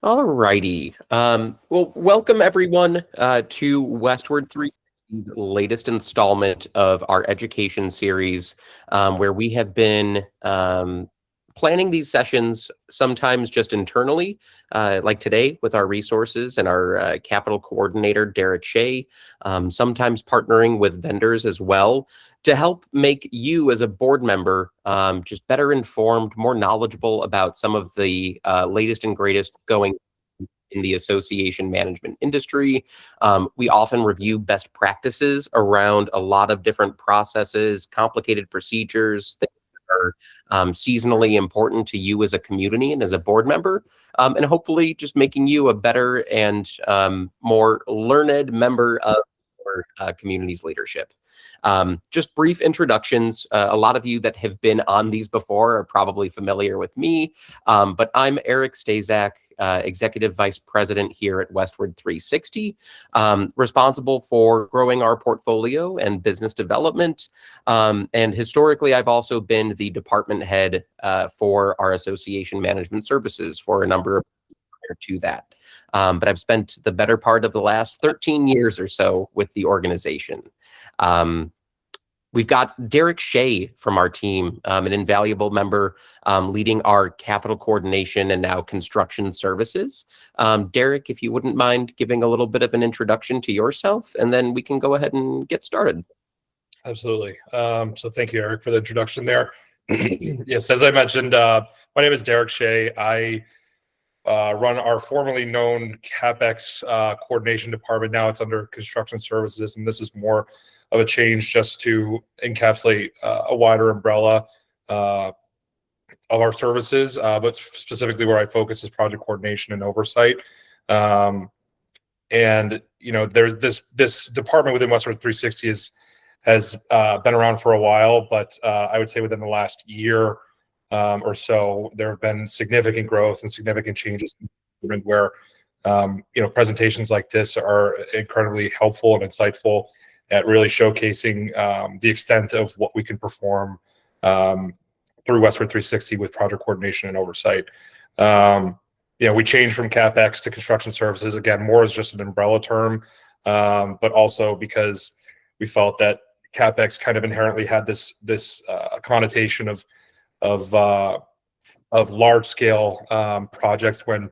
All righty. Well, welcome everyone to Westward 360's latest installment of our education series, where we have been planning these sessions sometimes just internally, like today with our resources and our capital coordinator, Derek Shea, sometimes partnering with vendors as well to help make you as a board member just better informed, more knowledgeable about some of the latest and greatest going in the association management industry. We often review best practices around a lot of different processes, complicated procedures that are seasonally important to you as a community and as a board member, and hopefully just making you a better and more learned member of our community's leadership. Just brief introductions. A lot of you that have been on these before are probably familiar with me, but I'm Eric Staszczak, Executive Vice President here at Westward 360, responsible for growing our portfolio and business development. And historically, I've also been the department head for our association management services for a number of years to that. But I've spent the better part of the last 13 years or so with the organization. We've got Derek Shea from our team, an invaluable member leading our capital coordination and now construction services. Derek, if you wouldn't mind giving a little bit of an introduction to yourself, and then we can go ahead and get started. Absolutely. So thank you, Eric, for the introduction there. Yes, as I mentioned, my name is Derek Shea. I run our formerly known CapEx coordination department. Now it's under construction services, and this is more of a change just to encapsulate a wider umbrella of our services, but specifically where I focus is project coordination and oversight. And you know, there's this department within Westward 360 has been around for a while, but I would say within the last year or so, there have been significant growth and significant changes where you know, presentations like this are incredibly helpful and insightful at really showcasing the extent of what we can perform through Westward 360 with project coordination and oversight. You know, we changed from CapEx to construction services, again, more as just an umbrella term, but also because we felt that CapEx kind of inherently had this connotation of large scale projects, when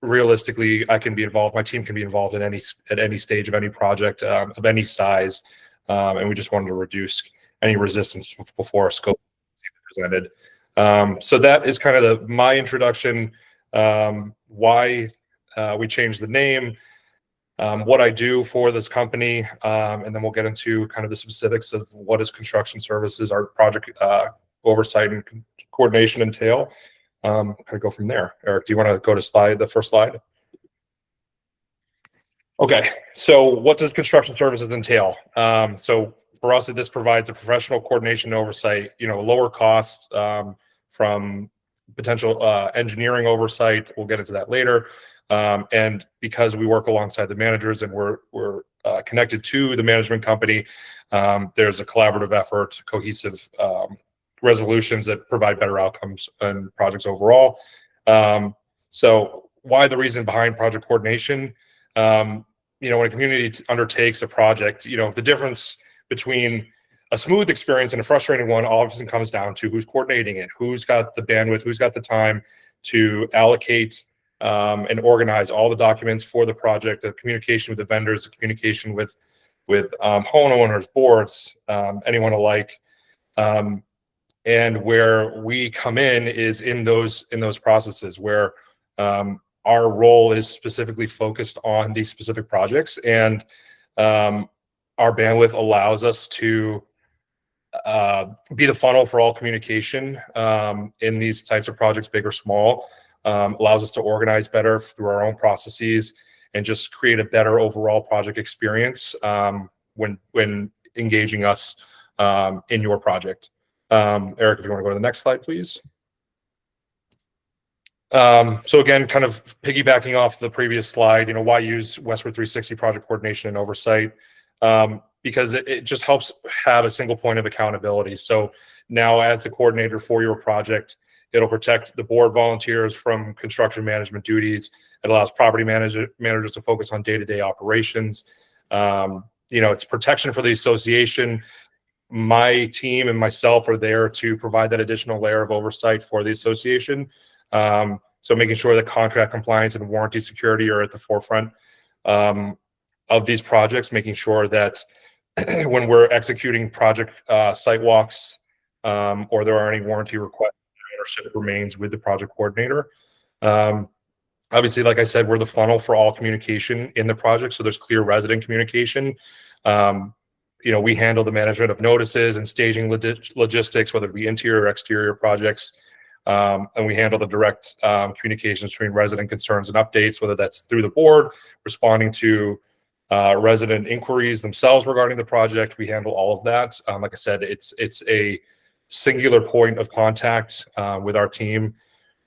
realistically I can be involved, my team can be involved at any stage of any project of any size, and we just wanted to reduce any resistance before a scope presented. So that is kind of my introduction, why we changed the name, what I do for this company, and then we'll get into kind of the specifics of what is construction services, our project oversight and coordination entail. Kind of go from there. Eric, do you want to go to the first slide? Okay, so what does construction services entail? So for us, this provides a professional coordination and oversight, you know, lower costs from potential engineering oversight. We'll get into that later. And because we work alongside the managers and we're connected to the management company, there's a collaborative effort, cohesive resolutions that provide better outcomes and projects overall. So why the reason behind project coordination? You know, when a community undertakes a project, you know, the difference between a smooth experience and a frustrating one often comes down to who's coordinating it, who's got the bandwidth, who's got the time to allocate and organize all the documents for the project, the communication with the vendors, the communication with homeowners, boards, anyone alike. And where we come in is in those processes where our role is specifically focused on these specific projects, and our bandwidth allows us to be the funnel for all communication in these types of projects, big or small. Allows us to organize better through our own processes and just create a better overall project experience when engaging us in your project. Eric, if you want to go to the next slide, please. So again, kind of piggybacking off the previous slide, you know, why use Westward 360 project coordination and oversight? Because it just helps have a single point of accountability. So now as the coordinator for your project, It'll protect the board volunteers from construction management duties. It allows property managers to focus on day-to-day operations. It's protection for the association. My team and myself are there to provide that additional layer of oversight for the association. So making sure that contract compliance and warranty security are at the forefront of these projects, making sure that when we're executing project site walks or there are any warranty requests, ownership remains with the project coordinator. Obviously, like I said, we're the funnel for all communication in the project, so there's clear resident communication. We handle the management of notices and staging logistics, whether it be interior or exterior projects. And we handle the direct communications between resident concerns and updates, whether that's through the board, responding to resident inquiries themselves regarding the project. We handle all of that. Like I said, it's a singular point of contact with our team.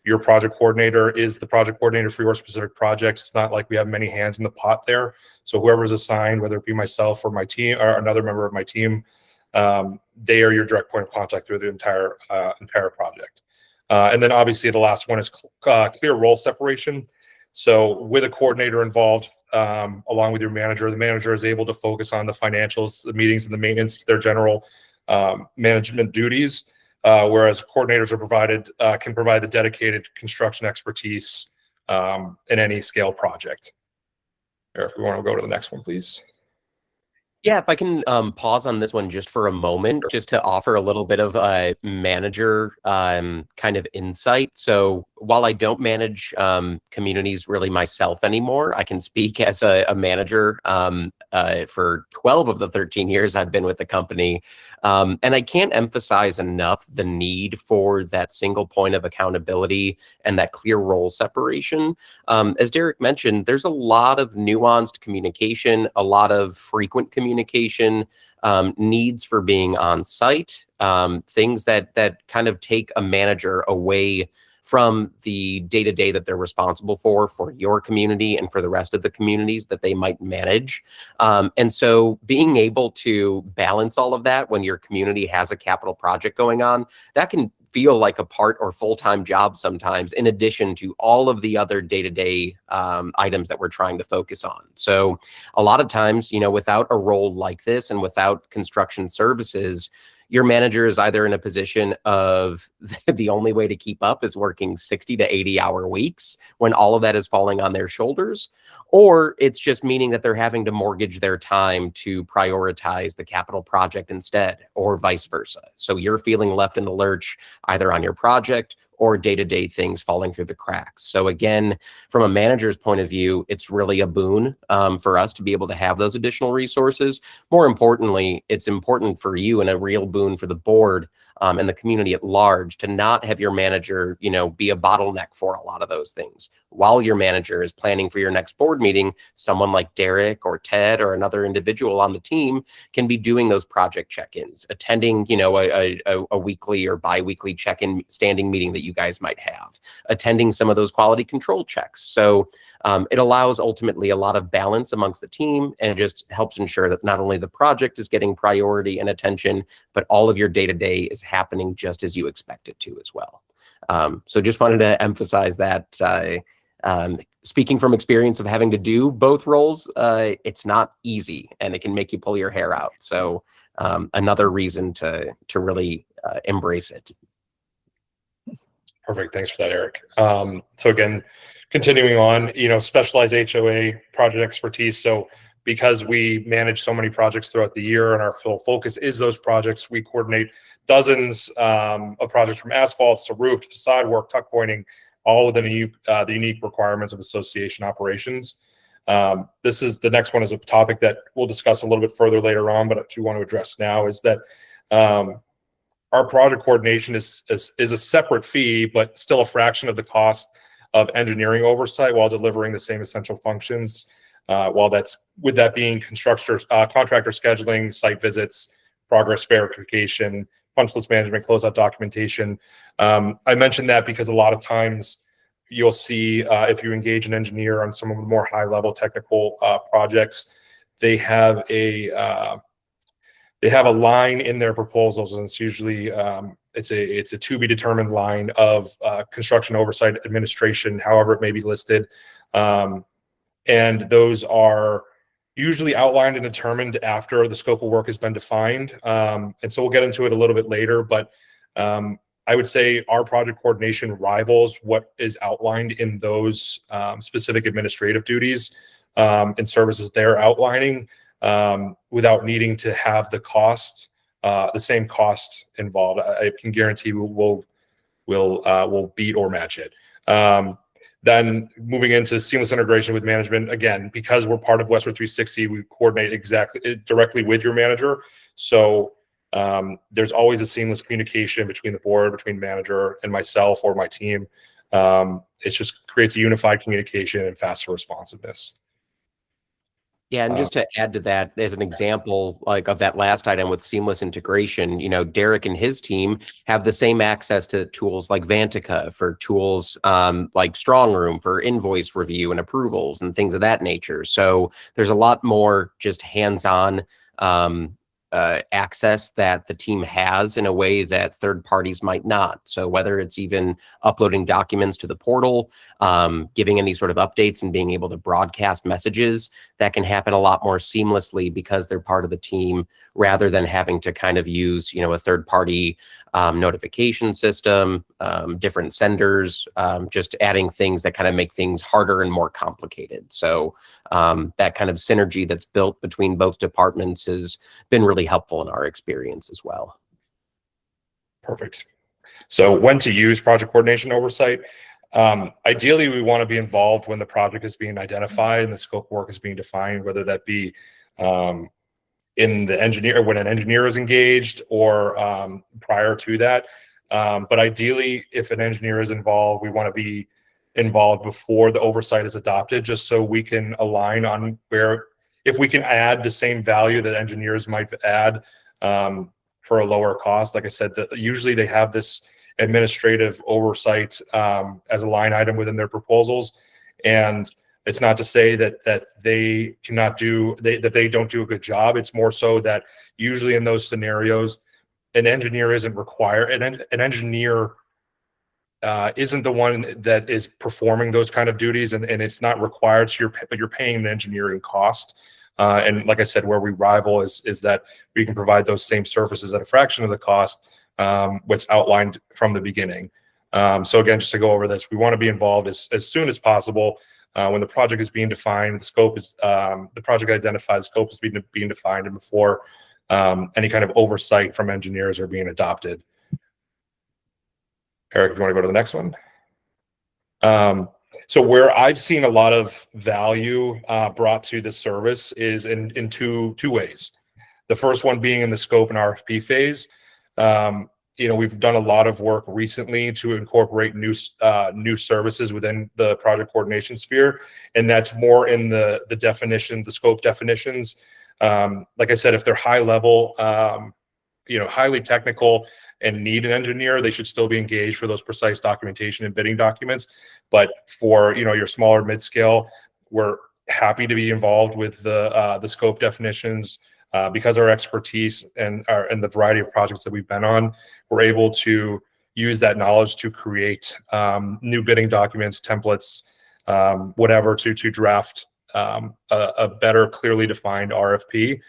Your project coordinator is the project coordinator for your specific project. It's not like we have many hands in the pot there. So whoever's assigned, whether it be myself or my team or another member of my team, they are your direct point of contact through the entire project. And then obviously the last one is clear role separation. So with a coordinator involved, along with your manager, the manager is able to focus on the financials, the meetings, and the maintenance, their general management duties. Whereas coordinators can provide the dedicated construction expertise in any scale project. If we want to go to the next one, please. Yeah, if I can pause on this one just for a moment, just to offer a little bit of a manager kind of insight. So while I don't manage communities really myself anymore, I can speak as a manager for 12 of the 13 years I've been with the company. And I can't emphasize enough the need for that single point of accountability and that clear role separation. As Derek mentioned, there's a lot of nuanced communication, a lot of frequent communication, needs for being on site, things that kind of take a manager away from the day-to-day that they're responsible for your community and for the rest of the communities that they might manage. And so being able to balance all of that when your community has a capital project going on, that can feel like a part or full-time job sometimes, in addition to all of the other day-to-day items that we're trying to focus on. So a lot of times, without a role like this and without construction services, your manager is either in a position of the only way to keep up is working 60 to 80-hour weeks when all of that is falling on their shoulders, or it's just meaning that they're having to mortgage their time to prioritize the capital project instead, or vice versa. So you're feeling left in the lurch either on your project or day-to-day things falling through the cracks. So again, from a manager's point of view, it's really a boon for us to be able to have those additional resources. More importantly, it's important for you and a real boon for the board and the community at large to not have your manager, be a bottleneck for a lot of those things. While your manager is planning for your next board meeting, someone like Derek or Ted or another individual on the team can be doing those project check-ins, attending, a weekly or bi-weekly check-in standing meeting that you guys might have, attending some of those quality control checks. So it allows ultimately a lot of balance amongst the team and just helps ensure that not only the project is getting priority and attention, but all of your day-to-day is happening just as you expect it to as well. So just wanted to emphasize that speaking from experience of having to do both roles, it's not easy and it can make you pull your hair out. So another reason to really embrace it. Perfect. Thanks for that, Eric. So again, continuing on, specialized HOA project expertise. So because we manage so many projects throughout the year and our full focus is those projects, we coordinate dozens of projects from asphalts to roof to facade work, tuck pointing, all within the unique requirements of association operations. The next one is a topic that we'll discuss a little bit further later on, but I do want to address now is that our project coordination is a separate fee, but still a fraction of the cost of engineering oversight while delivering the same essential functions. With that being contractor scheduling, site visits, progress verification, punch list management, closeout documentation. I mentioned that because a lot of times you'll see if you engage an engineer on some of the more high-level technical projects, they have a line in their proposals, and it's usually it's a to be determined line of construction oversight administration, however it may be listed. And those are usually outlined and determined after the scope of work has been defined. And so we'll get into it a little bit later, but I would say our project coordination rivals what is outlined in those specific administrative duties and services they're outlining, without needing to have the same cost involved. I can guarantee we'll beat or match it. Then moving into seamless integration with management, again, because we're part of Westward 360, we coordinate directly with your manager. So there's always a seamless communication between the board, between manager and myself or my team. It just creates a unified communication and faster responsiveness. Yeah, and just to add to that, as an example, like of that last item with seamless integration, Derek and his team have the same access to tools like Vantica for tools like Strongroom for invoice review and approvals and things of that nature. So there's a lot more just hands-on access that the team has in a way that third parties might not. So whether it's even uploading documents to the portal, giving any sort of updates and being able to broadcast messages, that can happen a lot more seamlessly because they're part of the team rather than having to kind of use, a third party notification system, different senders, just adding things that kind of make things harder and more complicated. So that kind of synergy that's built between both departments has been really helpful in our experience as well. Perfect. So when to use project coordination oversight? Ideally, we want to be involved when the project is being identified and the scope of work is being defined, whether that be in the engineer, when an engineer is engaged, or prior to that. But ideally, if an engineer is involved, we want to be involved before the oversight is adopted, just so we can align on where, if we can add the same value that engineers might add for a lower cost. Like I said, usually they have this administrative oversight as a line item within their proposals, and it's not to say that they cannot do that they don't do a good job. It's more so that usually in those scenarios, an engineer isn't required. An engineer isn't the one that is performing those kind of duties, and it's not required. So you're paying the engineering cost. And like I said, where we rival is that we can provide those same services at a fraction of the cost, what's outlined from the beginning. So again, just to go over this, we want to be involved as soon as possible. When the project is being defined, the scope is the project identified, the scope is being defined, and before any kind of oversight from engineers are being adopted. Eric, if you want to go to the next one. So where I've seen a lot of value brought to this service is in two ways. The first one being in the scope and RFP phase. We've done a lot of work recently to incorporate new services within the project coordination sphere, and that's more in the definition, the scope definitions. Like I said, if they're high level, highly technical and need an engineer, they should still be engaged for those precise documentation and bidding documents. But for your smaller mid-scale, we're happy to be involved with the scope definitions. Because our expertise and the variety of projects that we've been on, we're able to use that knowledge to create new bidding documents, templates, whatever, to draft a better, clearly defined RFP.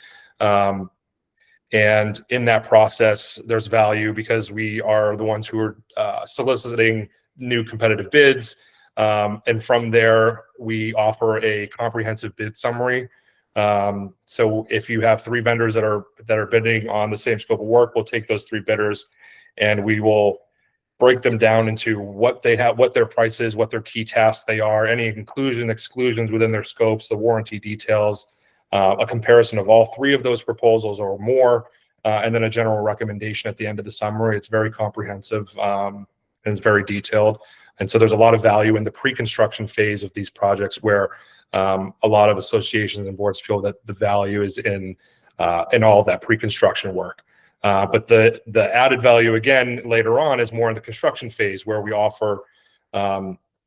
And in that process, there's value because we are the ones who are soliciting new competitive bids. And from there, we offer a comprehensive bid summary. So if you have 3 vendors that are bidding on the same scope of work, we'll take those 3 bidders and we will break them down into what they have, what their price is, what their key tasks they are, any exclusions within their scopes, the warranty details, a comparison of all 3 of those proposals or more, and then a general recommendation at the end of the summary. It's very comprehensive and it's very detailed. And so there's a lot of value in the pre-construction phase of these projects where a lot of associations and boards feel that the value is in all of that pre-construction work. But the added value again later on is more in the construction phase, where we offer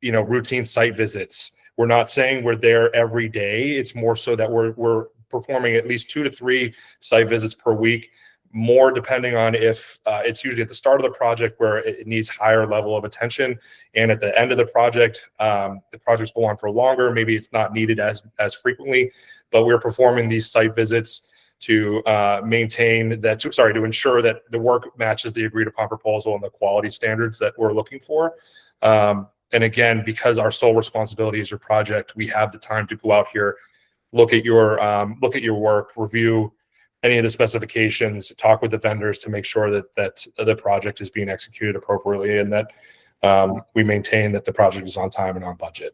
routine site visits. We're not saying we're there every day. It's more so that we're performing at least 2 to 3 site visits per week, more depending on if it's usually at the start of the project where it needs higher level of attention, and at the end of the project, the projects go on for longer. Maybe it's not needed as frequently, but we're performing these site visits to maintain that, to ensure that the work matches the agreed upon proposal and the quality standards that we're looking for. And again, because our sole responsibility is your project, we have the time to go out here, look at your work, review any of the specifications, talk with the vendors to make sure that the project is being executed appropriately, and that we maintain that the project is on time and on budget.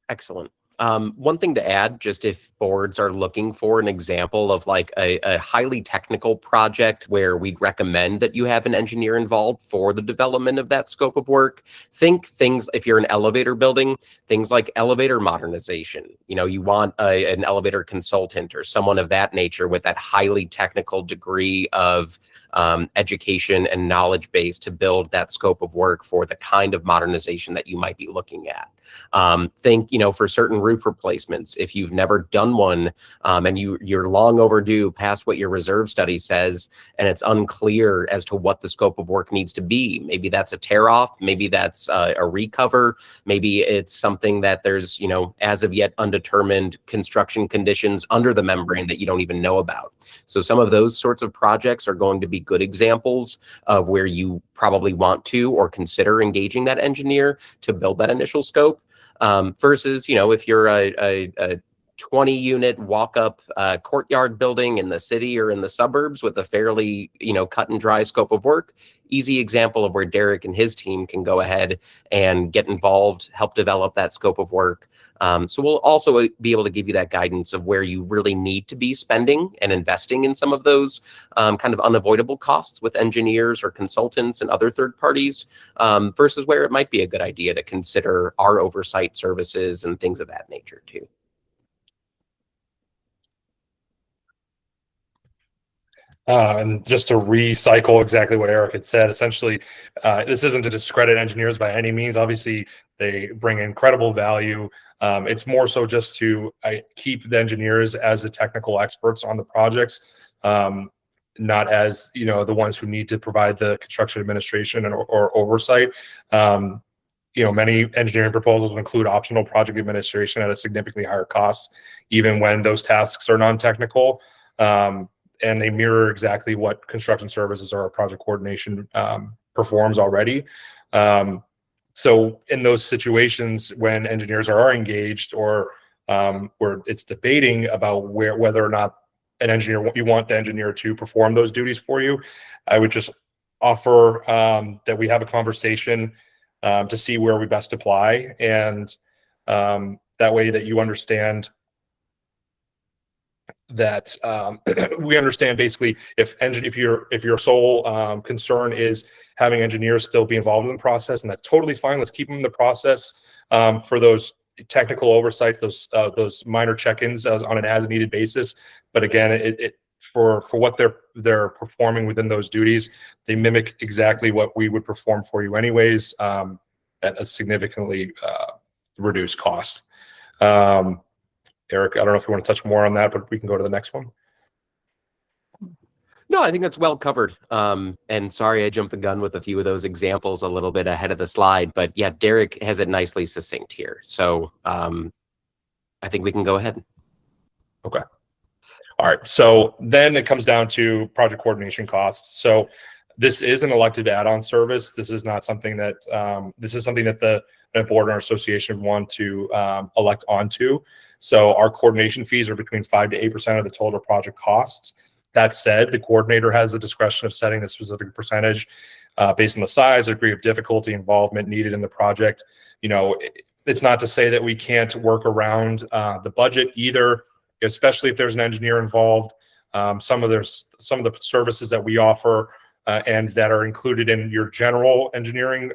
Excellent. One thing to add, just if boards are looking for an example of like a highly technical project where we'd recommend that you have an engineer involved for the development of that scope of work, think things, if you're an elevator building, things like elevator modernization. You know, you want an elevator consultant or someone of that nature with that highly technical degree of education and knowledge base to build that scope of work for the kind of modernization that you might be looking at. Think, you know, for certain roof replacements, if you've never done one and you're long overdue past what your reserve study says, and it's unclear as to what the scope of work needs to be. Maybe that's a tear off, maybe that's a recover, maybe it's something that there's, you know, as of yet undetermined construction conditions under the membrane that you don't even know about. So some of those sorts of projects are going to be good examples of where you probably want to or consider engaging that engineer to build that initial scope, versus, you know, if you're a 20-unit walk-up courtyard building in the city or in the suburbs with a fairly, you know, cut and dry scope of work. Easy example of where Derek and his team can go ahead and get involved, help develop that scope of work. So we'll also be able to give you that guidance of where you really need to be spending and investing in some of those kind of unavoidable costs with engineers or consultants and other third parties, versus where it might be a good idea to consider our oversight services and things of that nature too. And just to recycle exactly what Eric had said, essentially, this isn't to discredit engineers by any means. Obviously, they bring incredible value. It's more so just to keep the engineers as the technical experts on the projects, not as, you know, the ones who need to provide the construction administration or oversight. You know, many engineering proposals will include optional project administration at a significantly higher cost, even when those tasks are non-technical. And they mirror exactly what construction services or project coordination performs already. So in those situations when engineers are engaged, or where it's debating about whether or not you want the engineer to perform those duties for you, I would just offer that we have a conversation to see where we best apply, and that way that you understand that we understand basically if your sole concern is having engineers still be involved in the process, and that's totally fine. Let's keep them in the process for those technical oversights, those minor check-ins on an as-needed basis. But again, for what they're performing within those duties, they mimic exactly what we would perform for you anyways, at a significantly reduced cost. Eric, I don't know if you want to touch more on that, but we can go to the next one. No, I think that's well covered. And sorry, I jumped the gun with a few of those examples a little bit ahead of the slide, but yeah, Derek has it nicely succinct here. So I think we can go ahead. Okay. All right. So then it comes down to project coordination costs. So this is an elective add-on service. This is not something that the board or association want to elect onto. So our coordination fees are between 5 to 8% of the total project costs. That said, the coordinator has the discretion of setting the specific percentage based on the size, degree of difficulty, involvement needed in the project. You know, it's not to say that we can't work around the budget either, especially if there's an engineer involved. Some of the services that we offer and that are included in your general engineering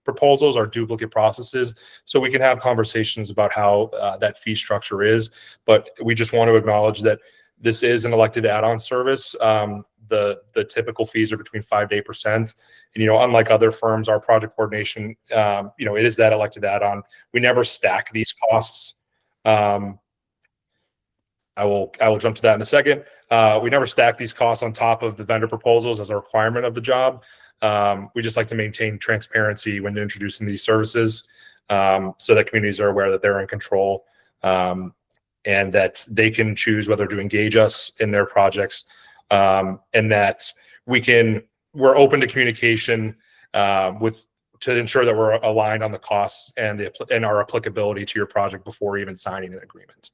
proposals are duplicate processes. So we can have conversations about how that fee structure is, but we just want to acknowledge that this is an elected add-on service. The typical fees are between 5 to 8%. And, you know, unlike other firms, our project coordination, you know, it is that elected add-on. We never stack these costs. I will jump to that in a second. We never stack these costs on top of the vendor proposals as a requirement of the job. We just like to maintain transparency when introducing these services, so that communities are aware that they're in control, and that they can choose whether to engage us in their projects, and that we're open to communication to ensure that we're aligned on the costs and our applicability to your project before even signing an agreement.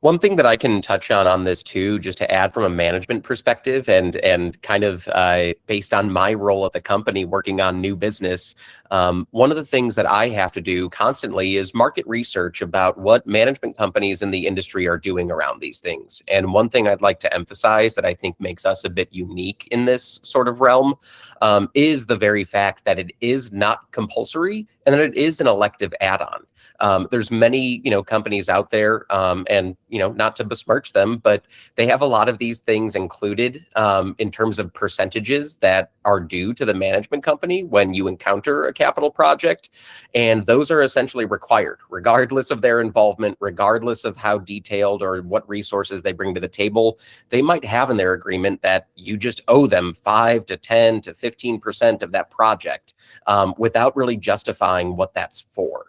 One thing that I can touch on this too, just to add from a management perspective and kind of based on my role at the company working on new business, one of the things that I have to do constantly is market research about what management companies in the industry are doing around these things. And one thing I'd like to emphasize that I think makes us a bit unique in this sort of realm is the very fact that it is not compulsory and that it is an elective add-on. There's many, companies out there, and, not to besmirch them, but they have a lot of these things included in terms of percentages that are due to the management company when you encounter a capital project. And those are essentially required, regardless of their involvement, regardless of how detailed or what resources they bring to the table. They might have in their agreement that you just owe them 5 to 10 to 15% of that project without really justifying what that's for.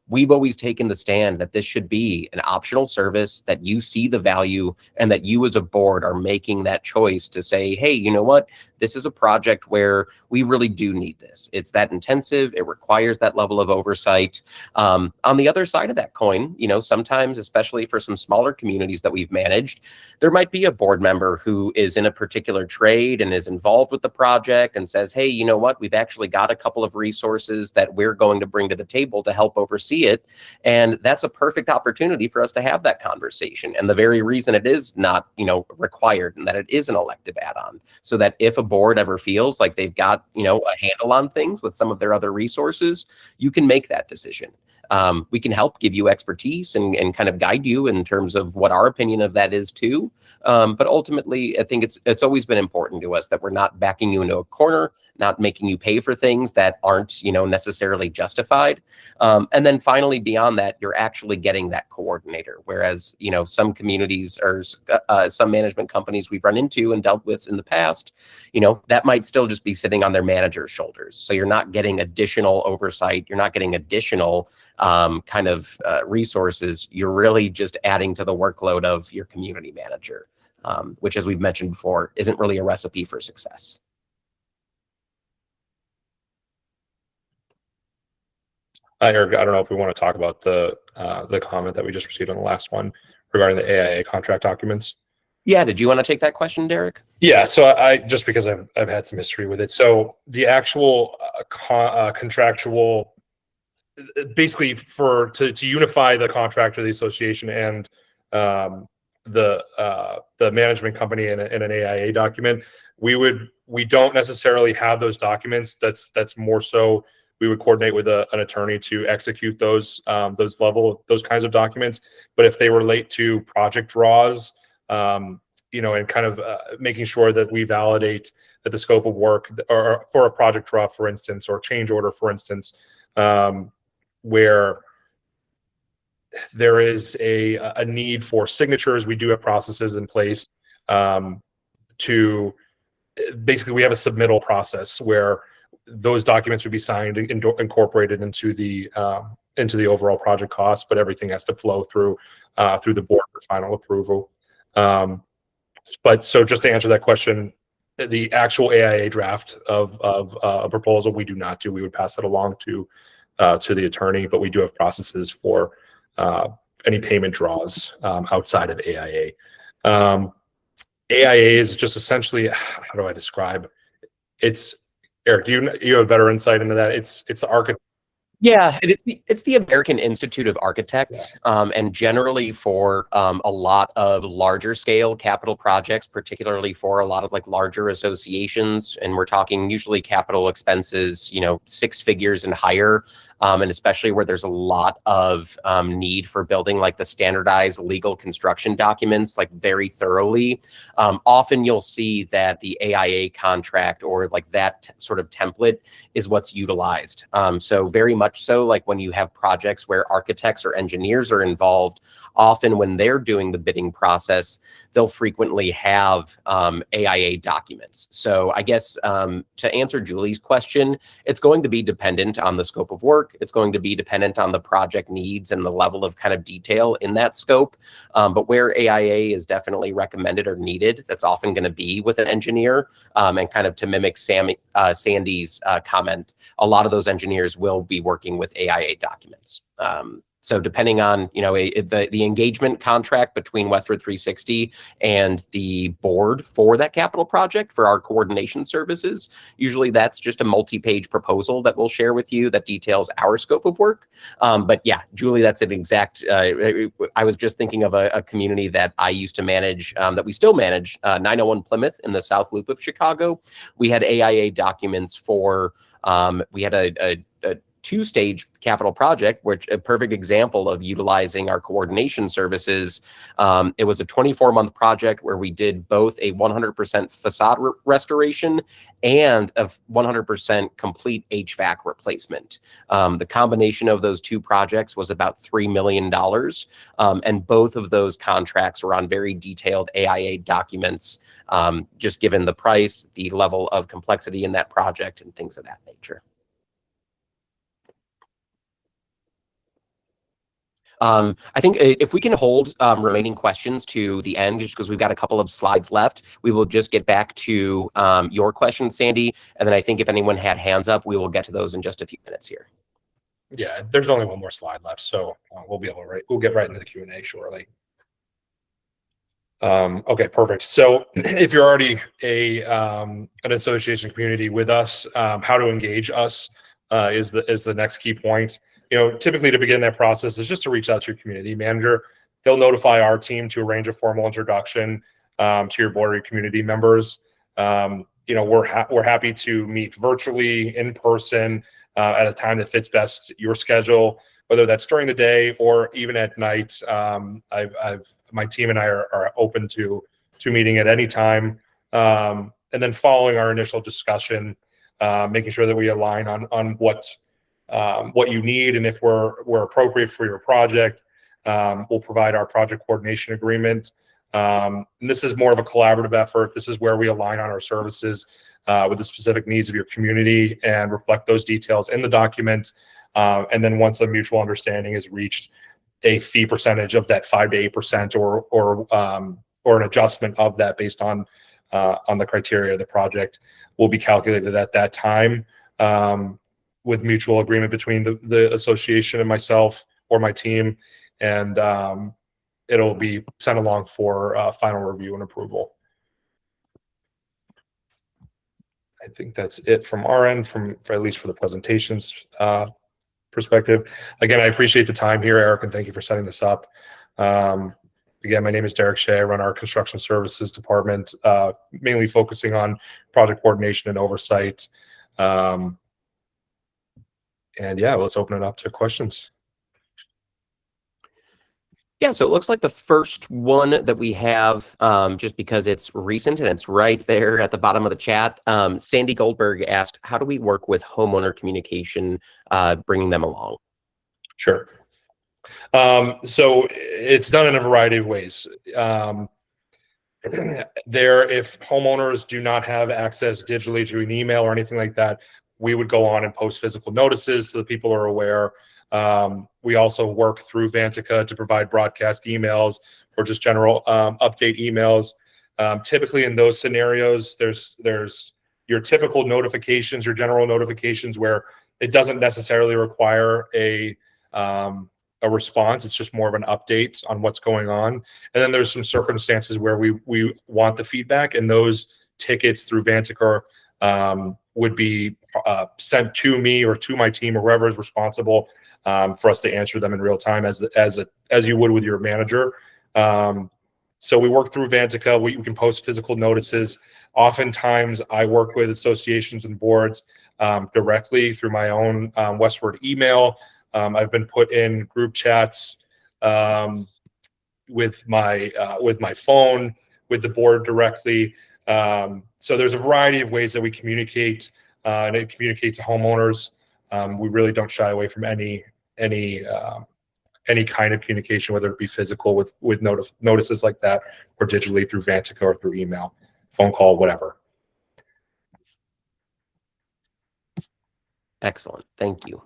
We've always taken the stand that this should be an optional service, that you see the value and that you as a board are making that choice to say, hey, you know what? This is a project where we really do need this. It's that intensive. It requires that level of oversight. On the other side of that coin, sometimes, especially for some smaller communities that we've managed, there might be a board member who is in a particular trade and is involved with the project and says, hey, you know what? We've actually got a couple of resources that we're going to bring to the table to help oversee it. And that's a perfect opportunity for us to have that conversation. And the very reason it is not, required and that it is an elective add-on, so that if a board ever feels like they've got, a handle on things with some of their other resources, you can make that decision. We can help give you expertise and kind of guide you in terms of what our opinion of that is too. But ultimately, I think it's always been important to us that we're not backing you into a corner, not making you pay for things that aren't, necessarily justified. And then finally, beyond that, you're actually getting that coordinator. Whereas, some communities or some management companies we've run into and dealt with in the past, that might still just be sitting on their manager's shoulders. So you're not getting additional oversight. You're not getting additional resources. You're really just adding to the workload of your community manager, which, as we've mentioned before, isn't really a recipe for success. Eric, I don't know if we want to talk about the comment that we just received on the last one regarding the AIA contract documents. Yeah, did you want to take that question, Derek? Yeah, so I just because I've had some history with it. So the actual contractual, basically to unify the contractor, the association, and the management company in an AIA document, we don't necessarily have those documents. That's more so we would coordinate with an attorney to execute those kinds of documents. But if they relate to project draws, and kind of making sure that we validate that the scope of work, or for a project draw, for instance, or change order, for instance, where there is a need for signatures, we do have processes in place to basically, we have a submittal process where those documents would be signed and incorporated into the overall project cost, but everything has to flow through the board for final approval. But so just to answer that question, the actual AIA draft of a proposal, we do not do. We would pass it along to the attorney, but we do have processes for any payment draws outside of AIA. AIA is just essentially, how do I describe? It's, Eric, do you have better insight into that? It's the architect. Yeah, it's the American Institute of Architects, and generally for a lot of larger scale capital projects, particularly for a lot of like larger associations, and we're talking usually capital expenses, 6 figures and higher. and especially where there's a lot of need for building like the standardized legal construction documents like very thoroughly, often you'll see that the AIA contract or like that sort of template is what's utilized. So very much so, like when you have projects where architects or engineers are involved, often when they're doing the bidding process, they'll frequently have AIA documents. So I guess to answer Julie's question, it's going to be dependent on the scope of work. It's going to be dependent on the project needs and the level of kind of detail in that scope. But where AIA is definitely recommended or needed, that's often going to be with an engineer. And kind of to mimic Sandy's comment, a lot of those engineers will be working with AIA documents. So depending on, the engagement contract between Westward 360 and the board for that capital project for our coordination services, usually that's just a multi-page proposal that we'll share with you that details our scope of work. But yeah, Julie, that's an exact, I was just thinking of a community that I used to manage, that we still manage, 901 Plymouth in the South Loop of Chicago. We had AIA documents for, we had a two-stage capital project, which a perfect example of utilizing our coordination services. It was a 24-month project where we did both a 100% facade restoration and a 100% complete HVAC replacement. The combination of those two projects was about $3 million. And both of those contracts were on very detailed AIA documents, just given the price, the level of complexity in that project, and things of that nature. I think if we can hold remaining questions to the end, just because we've got a couple of slides left, we will just get back to your questions, Sandy. And then I think if anyone had hands up, we will get to those in just a few minutes here. Yeah, there's only one more slide left, so we'll get right into the Q&A shortly. Okay, perfect. So if you're already an association community with us, how to engage us is the next key point. Typically to begin that process is just to reach out to your community manager. They'll notify our team to arrange a formal introduction to your board or your community members. We're happy to meet virtually, in person, at a time that fits best your schedule, whether that's during the day or even at night. My team and I are open to meeting at any time. And then following our initial discussion, making sure that we align on what you need, and if we're appropriate for your project, we'll provide our project coordination agreement. And this is more of a collaborative effort. This is where we align on our services with the specific needs of your community and reflect those details in the document. And then once a mutual understanding is reached, a fee percentage of that 5 to 8% or an adjustment of that based on the criteria of the project will be calculated at that time. With mutual agreement between the association and myself or my team, and it'll be sent along for final review and approval. I think that's it from our end, for at least for the presentations perspective. Again, I appreciate the time here, Eric, and thank you for setting this up. Again, my name is Derek Shea. I run our construction services department, mainly focusing on project coordination and oversight. And yeah, let's open it up to questions. Yeah, so it looks like the first one that we have, just because it's recent and it's right there at the bottom of the chat, Sandy Goldberg asked, how do we work with homeowner communication, bringing them along? Sure. So it's done in a variety of ways. If homeowners do not have access digitally to an email or anything like that, we would go on and post physical notices so that people are aware. We also work through Vantica to provide broadcast emails or just general update emails. Typically in those scenarios, there's your typical notifications, your general notifications where it doesn't necessarily require a response. It's just more of an update on what's going on. And then there's some circumstances where we want the feedback, and those tickets through Vantica would be sent to me or to my team or whoever is responsible for us to answer them in real time as you would with your manager. So we work through Vantica. We can post physical notices. Oftentimes, I work with associations and boards directly through my own Westward email. I've been put in group chats with my phone, with the board directly. So there's a variety of ways that we communicate and it communicates to homeowners. We really don't shy away from any kind of communication, whether it be physical with notices like that, or digitally through Vantica or through email, phone call, whatever. Excellent. Thank you.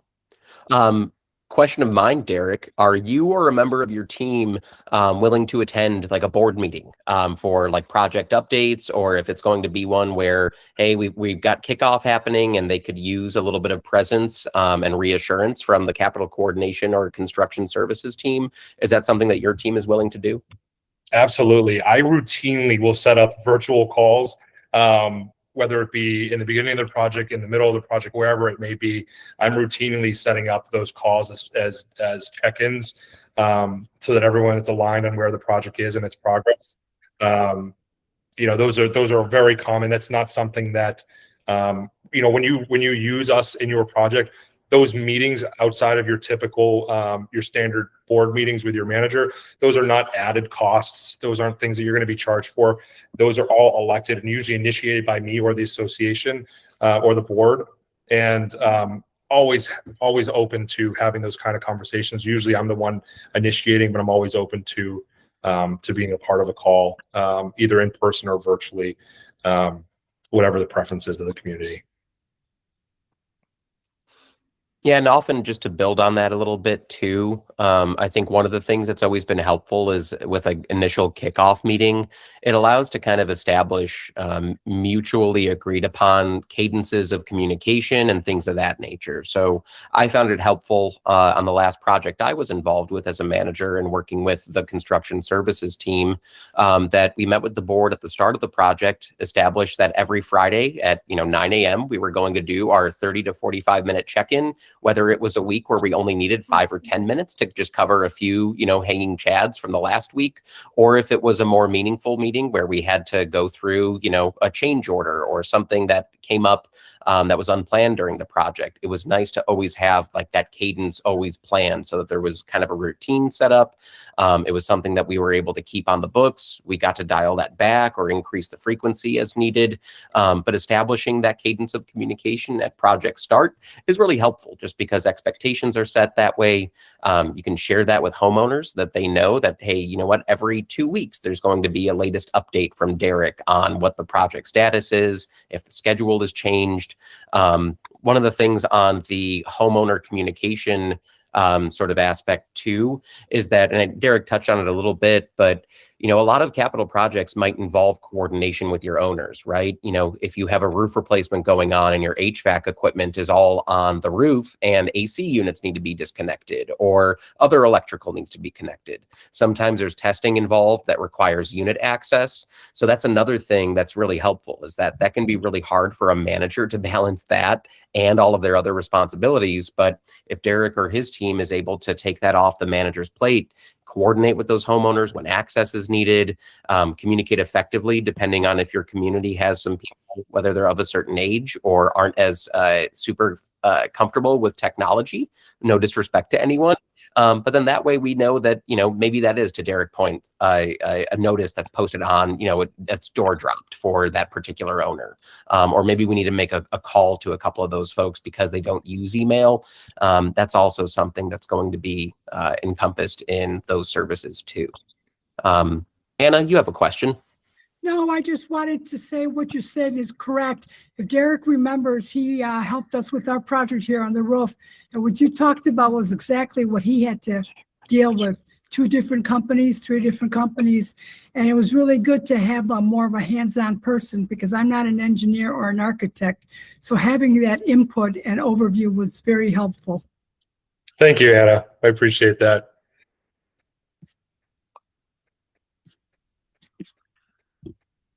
Question of mine, Derek, are you or a member of your team willing to attend like a board meeting for like project updates, or if it's going to be one where, hey, we've got kickoff happening and they could use a little bit of presence and reassurance from the capital coordination or construction services team? Is that something that your team is willing to do? Absolutely. I routinely will set up virtual calls, whether it be in the beginning of the project, in the middle of the project, wherever it may be. I'm routinely setting up those calls as check-ins so that everyone is aligned on where the project is and its progress. Those are very common. That's not something that when you use us in your project, those meetings outside of your typical your standard board meetings with your manager, those are not added costs. Those aren't things that you're going to be charged for. Those are all elected and usually initiated by me or the association or the board, and always open to having those kind of conversations. Usually I'm the one initiating, but I'm always open to being a part of a call, either in person or virtually, whatever the preferences of the community. Yeah, and often just to build on that a little bit too, I think one of the things that's always been helpful is with an initial kickoff meeting, it allows to kind of establish mutually agreed upon cadences of communication and things of that nature. So I found it helpful on the last project I was involved with as a manager and working with the construction services team, that we met with the board at the start of the project, established that every Friday at 9 a.m. we were going to do our 30 to 45-minute check-in, whether it was a week where we only needed 5 or 10 minutes to just cover a few, hanging chads from the last week, or if it was a more meaningful meeting where we had to go through, a change order or something that came up that was unplanned during the project. It was nice to always have like that cadence always planned so that there was kind of a routine set up. It was something that we were able to keep on the books. We got to dial that back or increase the frequency as needed. But establishing that cadence of communication at project start is really helpful, just because expectations are set that way. You can share that with homeowners, that they know that, hey, you know what, every 2 weeks there's going to be a latest update from Derek on what the project status is, if the schedule is changed. One of the things on the homeowner communication sort of aspect too is that, and Derek touched on it a little bit, but a lot of capital projects might involve coordination with your owners, right? If you have a roof replacement going on and your HVAC equipment is all on the roof and AC units need to be disconnected or other electrical needs to be connected. Sometimes there's testing involved that requires unit access. So that's another thing that's really helpful, is that can be really hard for a manager to balance that and all of their other responsibilities. But if Derek or his team is able to take that off the manager's plate, coordinate with those homeowners when access is needed, communicate effectively, depending on if your community has some people, whether they're of a certain age or aren't as super comfortable with technology. No disrespect to anyone. But then that way we know that, maybe that is, to Derek's point, a notice that's posted on, that's door dropped for that particular owner. Or maybe we need to make a call to a couple of those folks because they don't use email. That's also something that's going to be encompassed in those services too. Anna, you have a question? No, I just wanted to say what you said is correct. If Derek remembers, he helped us with our project here on the roof. And what you talked about was exactly what he had to deal with. 2 different companies, 3 different companies. And it was really good to have more of a hands-on person, because I'm not an engineer or an architect. So having that input and overview was very helpful. Thank you, Anna. I appreciate that.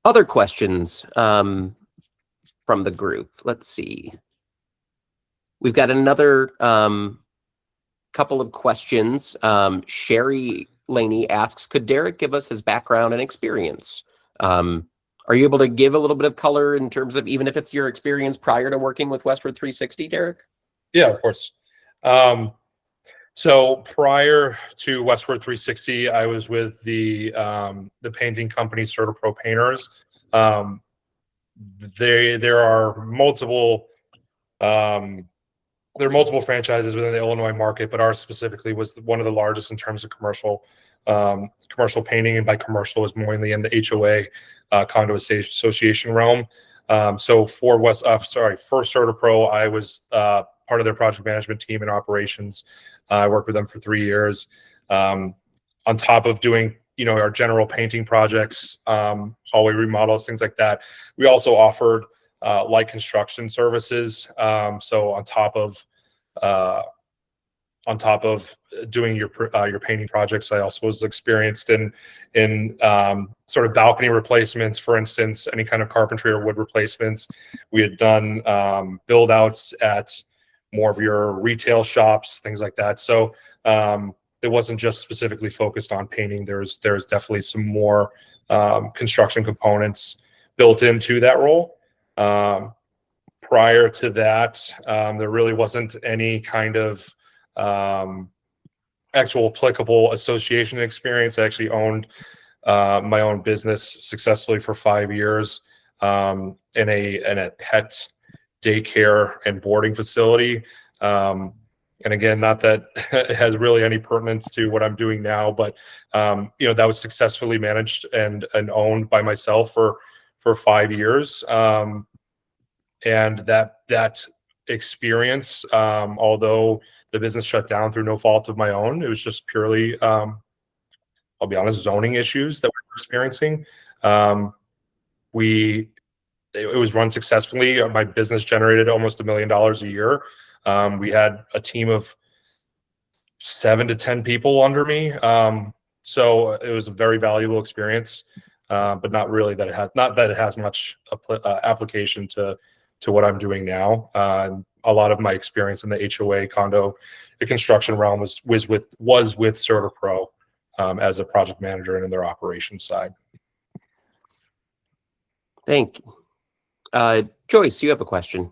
Other questions from the group? Let's see. We've got another couple of questions. Sherry Laney asks, could Derek give us his background and experience? Are you able to give a little bit of color in terms of, even if it's your experience prior to working with Westward 360, Derek? Yeah, of course. So prior to Westward 360, I was with the painting company CertaPro Painters. There are multiple franchises within the Illinois market, but ours specifically was one of the largest in terms of commercial painting, and by commercial is mainly in the HOA condo association realm. So for CertaPro, I was part of their project management team and operations. I worked with them for 3 years. On top of doing, our general painting projects, hallway remodels, things like that, we also offered light construction services. So on top of doing your painting projects, I also was experienced in sort of balcony replacements, for instance, any kind of carpentry or wood replacements. We had done build outs at more of your retail shops, things like that. So it wasn't just specifically focused on painting. There's definitely some more construction components built into that role. Prior to that, there really wasn't any kind of actual applicable association experience. I actually owned my own business successfully for 5 years in a pet daycare and boarding facility. And again, not that it has really any pertinence to what I'm doing now, but that was successfully managed and owned by myself for 5 years. And that experience, although the business shut down through no fault of my own, it was just purely, I'll be honest, zoning issues that we were experiencing. It was run successfully. My business generated almost $1 million a year. We had a team of 7 to 10 people under me. So it was a very valuable experience, but not really that it has much application to what I'm doing now. A lot of my experience in the HOA condo, the construction realm was with CertaPro as a project manager and in their operations side. Thank you. Joyce, you have a question.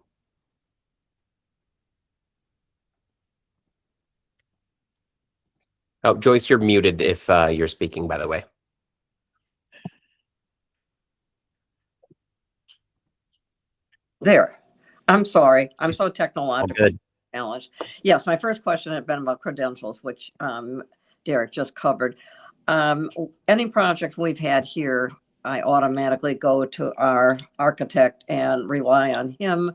Oh, Joyce, you're muted if you're speaking, by the way. There. I'm sorry. I'm so technological. Oh, good. Challenged. Yes, my first question had been about credentials, which Derek just covered. Any project we've had here, I automatically go to our architect and rely on him,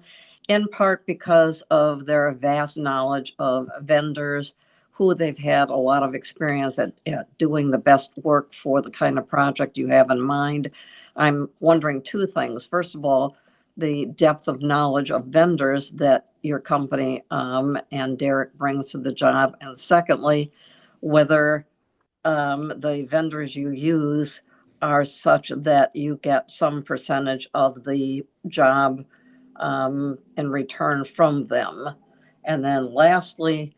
in part because of their vast knowledge of vendors, who they've had a lot of experience at doing the best work for the kind of project you have in mind. I'm wondering 2 things. First of all, the depth of knowledge of vendors that your company and Derek brings to the job. And secondly, whether the vendors you use are such that you get some percentage of the job in return from them. And then lastly,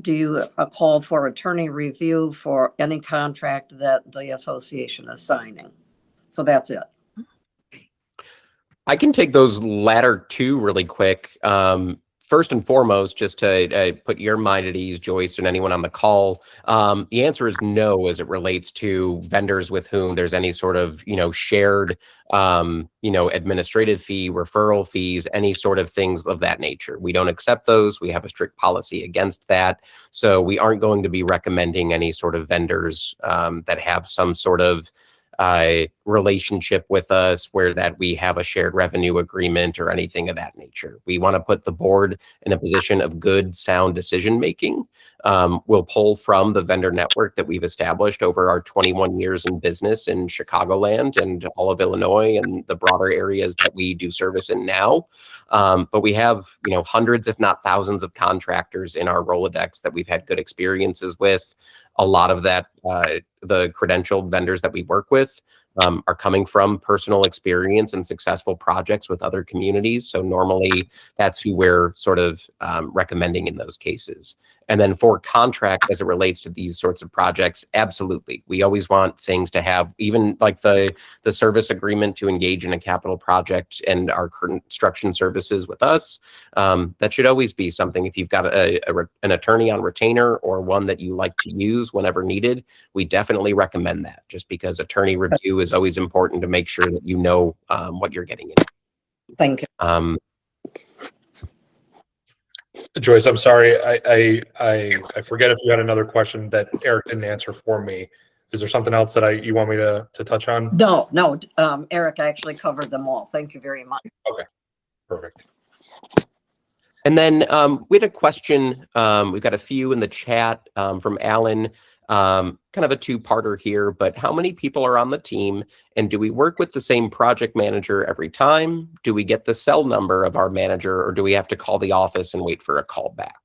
do you call for attorney review for any contract that the association is signing? So that's it. I can take those latter 2 really quick. First and foremost, just to put your mind at ease, Joyce, and anyone on the call, the answer is no, as it relates to vendors with whom there's any sort of, shared, administrative fee, referral fees, any sort of things of that nature. We don't accept those. We have a strict policy against that. So we aren't going to be recommending any sort of vendors that have some sort of relationship with us where that we have a shared revenue agreement or anything of that nature. We want to put the board in a position of good, sound decision making. We'll pull from the vendor network that we've established over our 21 years in business in Chicagoland and all of Illinois and the broader areas that we do service in now. But we have, hundreds, if not thousands of contractors in our Rolodex that we've had good experiences with. A lot of that, the credentialed vendors that we work with are coming from personal experience and successful projects with other communities. So normally that's who we're sort of recommending in those cases. And then for contract, as it relates to these sorts of projects, absolutely. We always want things to have, even like the service agreement to engage in a capital project and our construction services with us. That should always be something. If you've got an attorney on retainer or one that you like to use whenever needed, we definitely recommend that, just because attorney review is always important to make sure that you know what you're getting into. Thank you. Joyce, I'm sorry. I forget if you had another question that Eric didn't answer for me. Is there something else that you want me to touch on? No, Eric actually covered them all. Thank you very much. Okay, perfect. And then we had a question. We've got a few in the chat from Alan. Kind of a two-parter here, but how many people are on the team, and do we work with the same project manager every time? Do we get the cell number of our manager, or do we have to call the office and wait for a call back?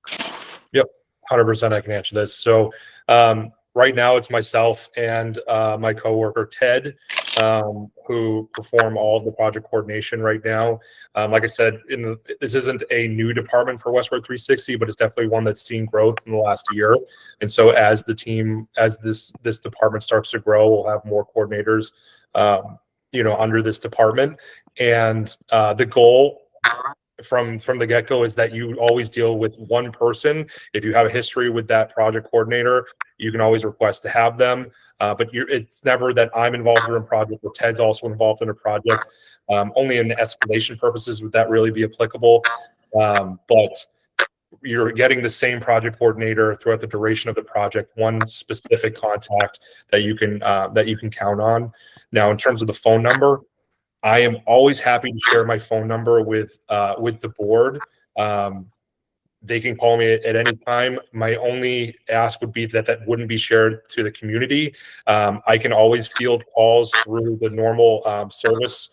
Yep, 100% I can answer this. So right now it's myself and my coworker Ted, who perform all of the project coordination right now. Like I said, this isn't a new department for Westward 360, but it's definitely one that's seen growth in the last year. And so as this department starts to grow, we'll have more coordinators, under this department. And the goal from the get-go is that you always deal with one person. If you have a history with that project coordinator, you can always request to have them. But it's never that I'm involved in a project or Ted's also involved in a project. Only in escalation purposes would that really be applicable. But you're getting the same project coordinator throughout the duration of the project, one specific contact that you can count on. Now, in terms of the phone number, I am always happy to share my phone number with the board. They can call me at any time. My only ask would be that wouldn't be shared to the community. I can always field calls through the normal service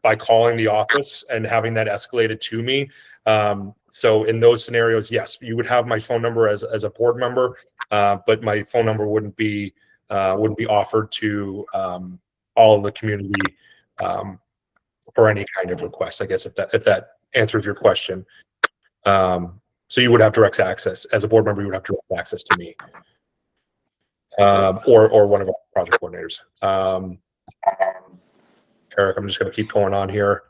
by calling the office and having that escalated to me. So in those scenarios, yes, you would have my phone number as a board member, but my phone number wouldn't be offered to all of the community for any kind of request, I guess, if that answers your question. So you would have direct access as a board member. You would have direct access to me, or one of our project coordinators. Eric, I'm just going to keep going on here.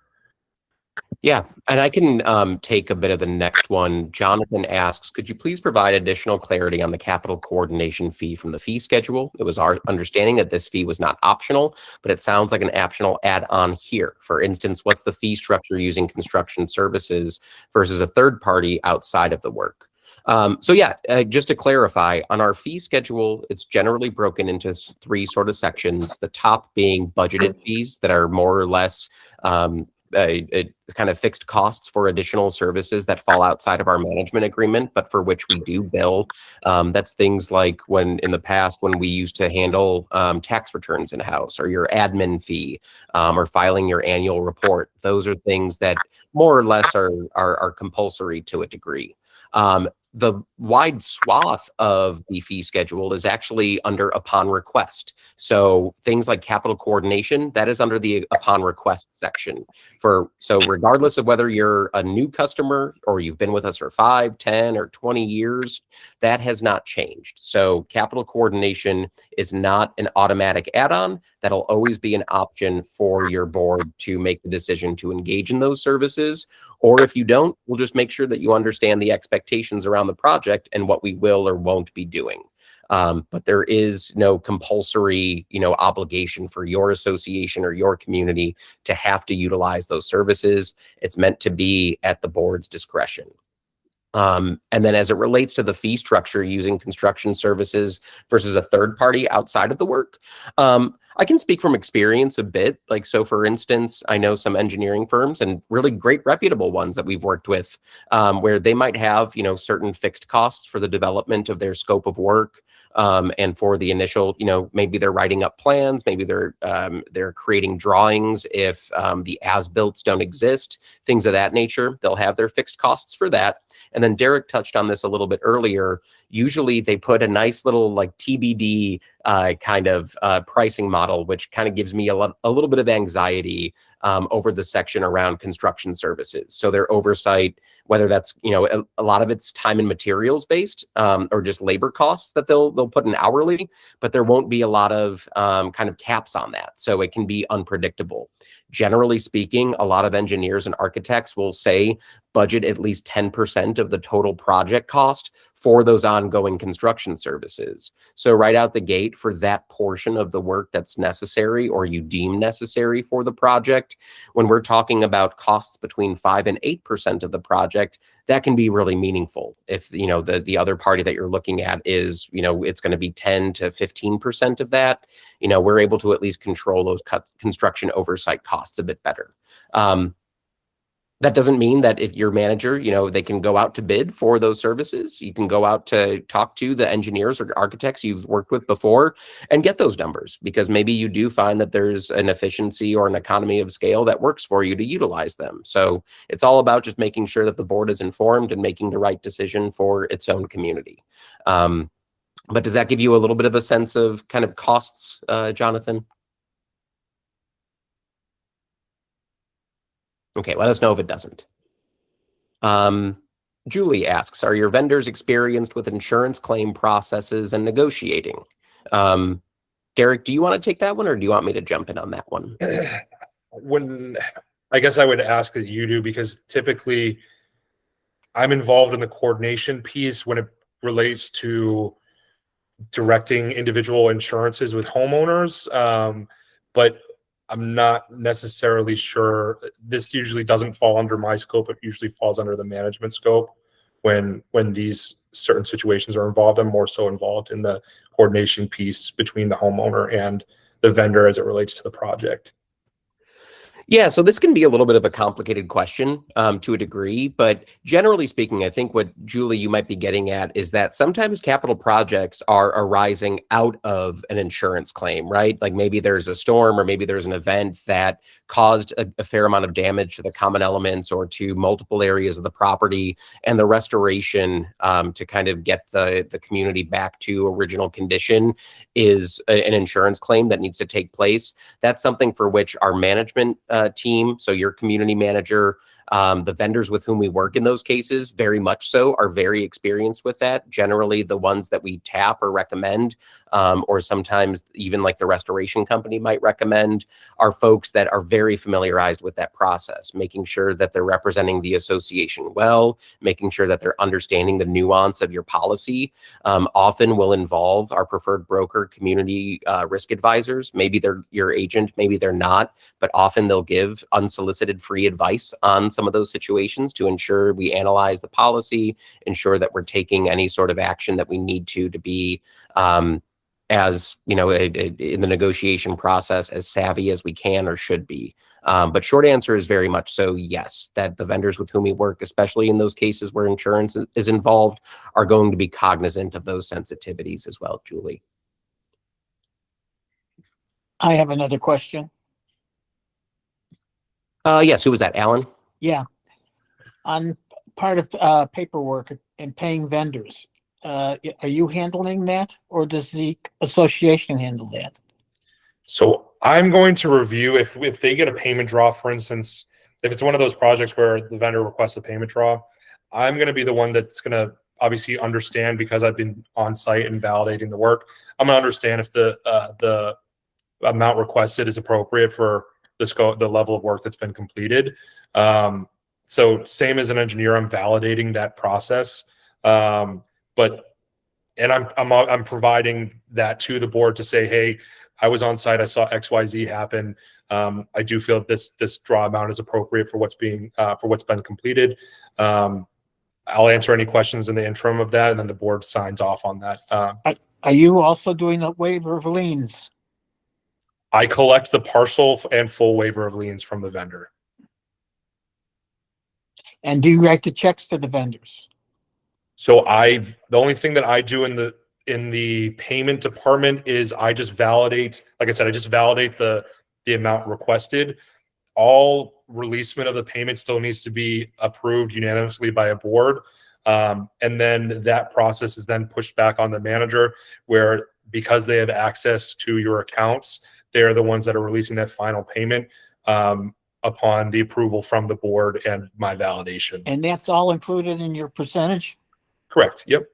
Yeah, and I can take a bit of the next one. Jonathan asks, could you please provide additional clarity on the capital coordination fee from the fee schedule? It was our understanding that this fee was not optional, but it sounds like an optional add-on here. For instance, what's the fee structure using construction services versus a third party outside of the work? Just to clarify, on our fee schedule, it's generally broken into three sort of sections, the top being budgeted fees that are more or less kind of fixed costs for additional services that fall outside of our management agreement, but for which we do bill. That's things like when in the past, when we used to handle tax returns in-house, or your admin fee, or filing your annual report. Those are things that more or less are compulsory to a degree. The wide swath of the fee schedule is actually under upon request. So things like capital coordination, that is under the upon request section. So regardless of whether you're a new customer or you've been with us for 5, 10, or 20 years, that has not changed. So capital coordination is not an automatic add-on. That'll always be an option for your board to make the decision to engage in those services. Or if you don't, we'll just make sure that you understand the expectations around the project and what we will or won't be doing. But there is no compulsory, obligation for your association or your community to have to utilize those services. It's meant to be at the board's discretion. And then as it relates to the fee structure using construction services versus a third party outside of the work, I can speak from experience a bit. So for instance, I know some engineering firms and really great reputable ones that we've worked with, where they might have, certain fixed costs for the development of their scope of work. And for the initial, maybe they're writing up plans, maybe they're creating drawings. If the as-builts don't exist, things of that nature, they'll have their fixed costs for that. And then Derek touched on this a little bit earlier. Usually they put a nice little TBD kind of pricing model model, which kind of gives me a little bit of anxiety over the section around construction services. So their oversight, whether that's, a lot of it's time and materials based, or just labor costs that they'll put in hourly, but there won't be a lot of kind of caps on that. So it can be unpredictable. Generally speaking, a lot of engineers and architects will say budget at least 10% of the total project cost for those ongoing construction services. So right out the gate, for that portion of the work that's necessary or you deem necessary for the project, when we're talking about costs between 5 and 8% of the project, that can be really meaningful. If the other party that you're looking at is, it's going to be 10 to 15% of that, we're able to at least control those construction oversight costs a bit better. That doesn't mean that if your manager, they can go out to bid for those services. You can go out to talk to the engineers or architects you've worked with before and get those numbers, because maybe you do find that there's an efficiency or an economy of scale that works for you to utilize them. So it's all about just making sure that the board is informed and making the right decision for its own community. But does that give you a little bit of a sense of kind of costs, Jonathan? Okay, let us know if it doesn't. Julie asks, are your vendors experienced with insurance claim processes and negotiating? Derek, do you want to take that one, or do you want me to jump in on that one? I guess I would ask that you do, because typically I'm involved in the coordination piece when it relates to directing individual insurances with homeowners. But I'm not necessarily sure. This usually doesn't fall under my scope. It usually falls under the management scope when these certain situations are involved. I'm more so involved in the coordination piece between the homeowner and the vendor as it relates to the project. Yeah, so this can be a little bit of a complicated question to a degree, but generally speaking, I think what, Julie, you might be getting at is that sometimes capital projects are arising out of an insurance claim, right? Like maybe there's a storm, or maybe there's an event that caused a fair amount of damage to the common elements or to multiple areas of the property, and the restoration to kind of get the community back to original condition is an insurance claim that needs to take place. That's something for which our management team, so your community manager, the vendors with whom we work in those cases, very much so, are very experienced with that. Generally, the ones that we tap or recommend, or sometimes even like the restoration company might recommend, are folks that are very familiarized with that process, making sure that they're representing the association well, making sure that they're understanding the nuance of your policy. Often will involve our preferred broker, community risk advisors. Maybe they're your agent, maybe they're not, but often they'll give unsolicited free advice on some of those situations to ensure we analyze the policy, ensure that we're taking any sort of action that we need to be, as in the negotiation process, as savvy as we can or should be. But short answer is very much so, yes, that the vendors with whom we work, especially in those cases where insurance is involved, are going to be cognizant of those sensitivities as well, Julie. I have another question. Yes, who was that, Alan? Yeah. On part of paperwork and paying vendors, are you handling that, or does the association handle that? So I'm going to review if they get a payment draw, for instance, if it's one of those projects where the vendor requests a payment draw, I'm going to be the one that's going to obviously understand, because I've been on site and validating the work. I'm going to understand if the amount requested is appropriate for the scope, the level of work that's been completed. So same as an engineer, I'm validating that process. I'm providing that to the board to say, hey, I was on site, I saw XYZ happen. I do feel this draw amount is appropriate for what's been completed. I'll answer any questions in the interim of that, and then the board signs off on that. Are you also doing a waiver of liens? I collect the partial and full waiver of liens from the vendor. And do you write the checks to the vendors? So the only thing that I do in the payment department is I just validate, like I said, I just validate the amount requested. All releasement of the payment still needs to be approved unanimously by a board. And then that process is then pushed back on the manager, where because they have access to your accounts, they're the ones that are releasing that final payment upon the approval from the board and my validation. And that's all included in your percentage? Correct. Yep.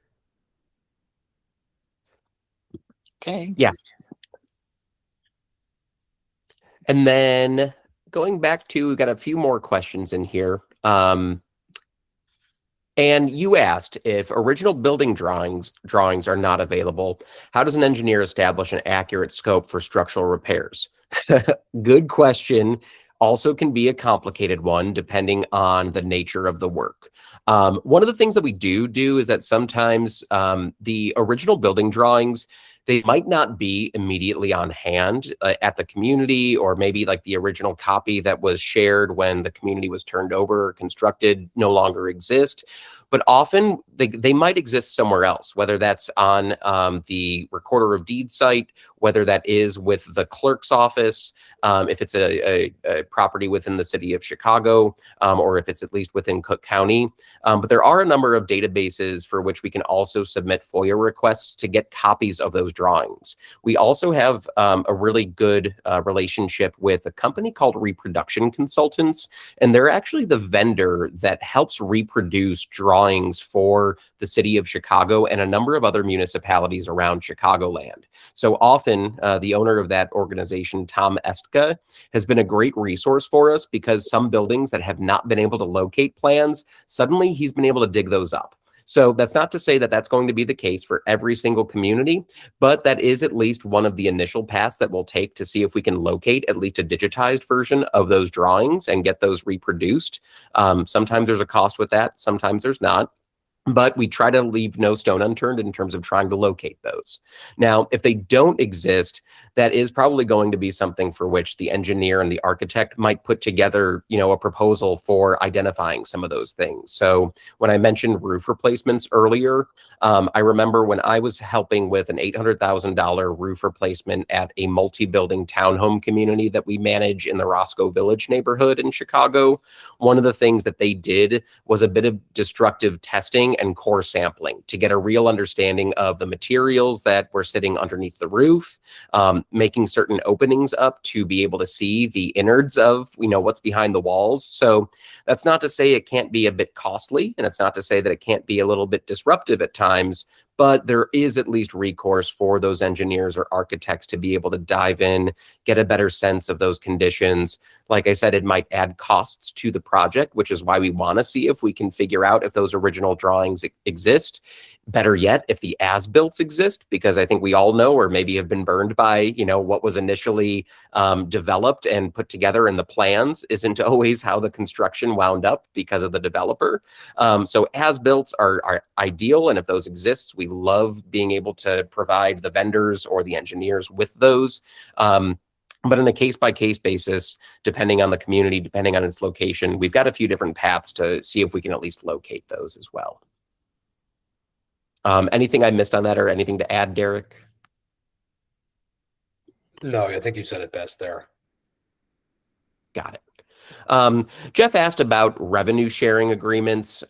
Okay. Yeah. And then going back to, we've got a few more questions in here. And you asked, if original building drawings are not available, how does an engineer establish an accurate scope for structural repairs? Good question. Also can be a complicated one depending on the nature of the work. One of the things that we do is that sometimes the original building drawings, they might not be immediately on hand at the community, or maybe like the original copy that was shared when the community was turned over or constructed no longer exist. But often they might exist somewhere else, whether that's on the recorder of deeds site, whether that is with the clerk's office, if it's a property within the city of Chicago, or if it's at least within Cook County. But there are a number of databases for which we can also submit FOIA requests to get copies of those drawings. We also have a really good relationship with a company called Reproduction Consultants, and they're actually the vendor that helps reproduce drawings for the city of Chicago and a number of other municipalities around Chicagoland. So often the owner of that organization, Tom Estka, has been a great resource for us, because some buildings that have not been able to locate plans, suddenly he's been able to dig those up. So that's not to say that that's going to be the case for every single community, but that is at least one of the initial paths that we'll take to see if we can locate at least a digitized version of those drawings and get those reproduced. Sometimes there's a cost with that, sometimes there's not. But we try to leave no stone unturned in terms of trying to locate those. Now, if they don't exist, that is probably going to be something for which the engineer and the architect might put together, a proposal for identifying some of those things. So when I mentioned roof replacements earlier, I remember when I was helping with an $800,000 roof replacement at a multi-building townhome community that we manage in the Roscoe Village neighborhood in Chicago. One of the things that they did was a bit of destructive testing and core sampling to get a real understanding of the materials that were sitting underneath the roof, making certain openings up to be able to see the innards of, what's behind the walls. So that's not to say it can't be a bit costly, and it's not to say that it can't be a little bit disruptive at times, but there is at least recourse for those engineers or architects to be able to dive in, get a better sense of those conditions. Like I said, it might add costs to the project, which is why we want to see if we can figure out if those original drawings exist. Better yet, if the as-built exist, because I think we all know, or maybe have been burned by, what was initially developed and put together in the plans isn't always how the construction wound up because of the developer. So as-built are ideal, and if those exist, we love being able to provide the vendors or the engineers with those. But in a case-by-case basis, depending on the community, depending on its location, we've got a few different paths to see if we can at least locate those as well. Anything I missed on that, or anything to add, Derek? No, I think you said it best there. Got it. Jeff asked about revenue sharing agreements.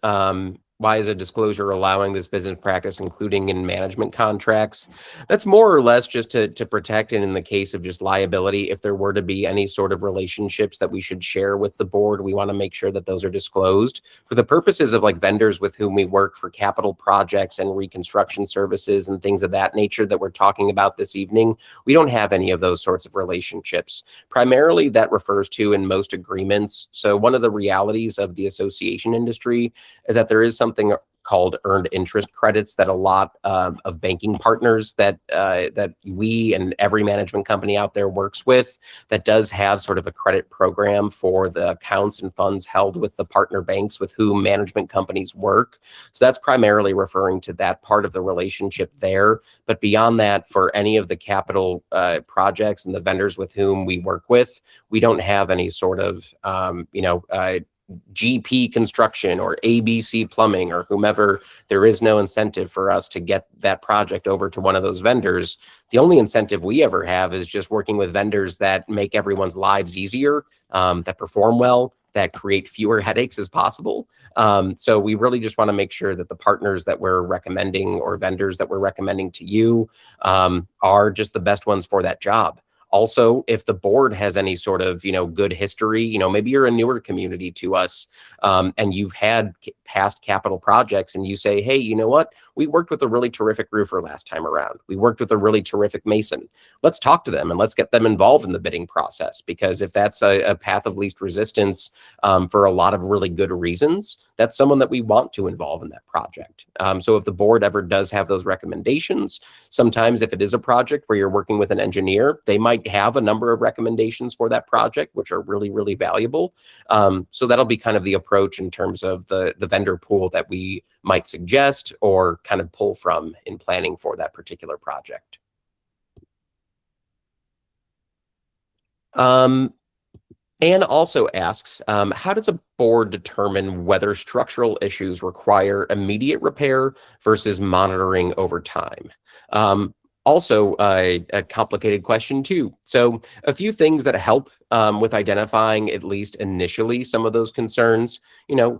Why is a disclosure allowing this business practice, including in management contracts? That's more or less just to protect, and in the case of just liability, if there were to be any sort of relationships that we should share with the board, we want to make sure that those are disclosed. For the purposes of like vendors with whom we work for capital projects and reconstruction services and things of that nature that we're talking about this evening, we don't have any of those sorts of relationships. Primarily, that refers to in most agreements. So one of the realities of the association industry is that there is something called earned interest credits that a lot of banking partners that we and every management company out there works with, that does have sort of a credit program for the accounts and funds held with the partner banks with whom management companies work. So that's primarily referring to that part of the relationship there. But beyond that, for any of the capital projects and the vendors with whom we work with, we don't have any sort of GP Construction or ABC Plumbing or whomever. There is no incentive for us to get that project over to one of those vendors. The only incentive we ever have is just working with vendors that make everyone's lives easier, that perform well, that create fewer headaches as possible. So we really just want to make sure that the partners that we're recommending or vendors that we're recommending to you are just the best ones for that job. Also, if the board has any sort of, good history, maybe you're a newer community to us, and you've had past capital projects and you say, hey, you know what? We worked with a really terrific roofer last time around. We worked with a really terrific mason. Let's talk to them and let's get them involved in the bidding process, because if that's a path of least resistance for a lot of really good reasons, that's someone that we want to involve in that project. So if the board ever does have those recommendations, sometimes if it is a project where you're working with an engineer, they might have a number of recommendations for that project, which are really, really valuable. So that'll be kind of the approach in terms of the vendor pool that we might suggest or kind of pull from in planning for that particular project. Anne also asks, how does a board determine whether structural issues require immediate repair versus monitoring over time? Also, a complicated question too. So a few things that help with identifying, at least initially, some of those concerns.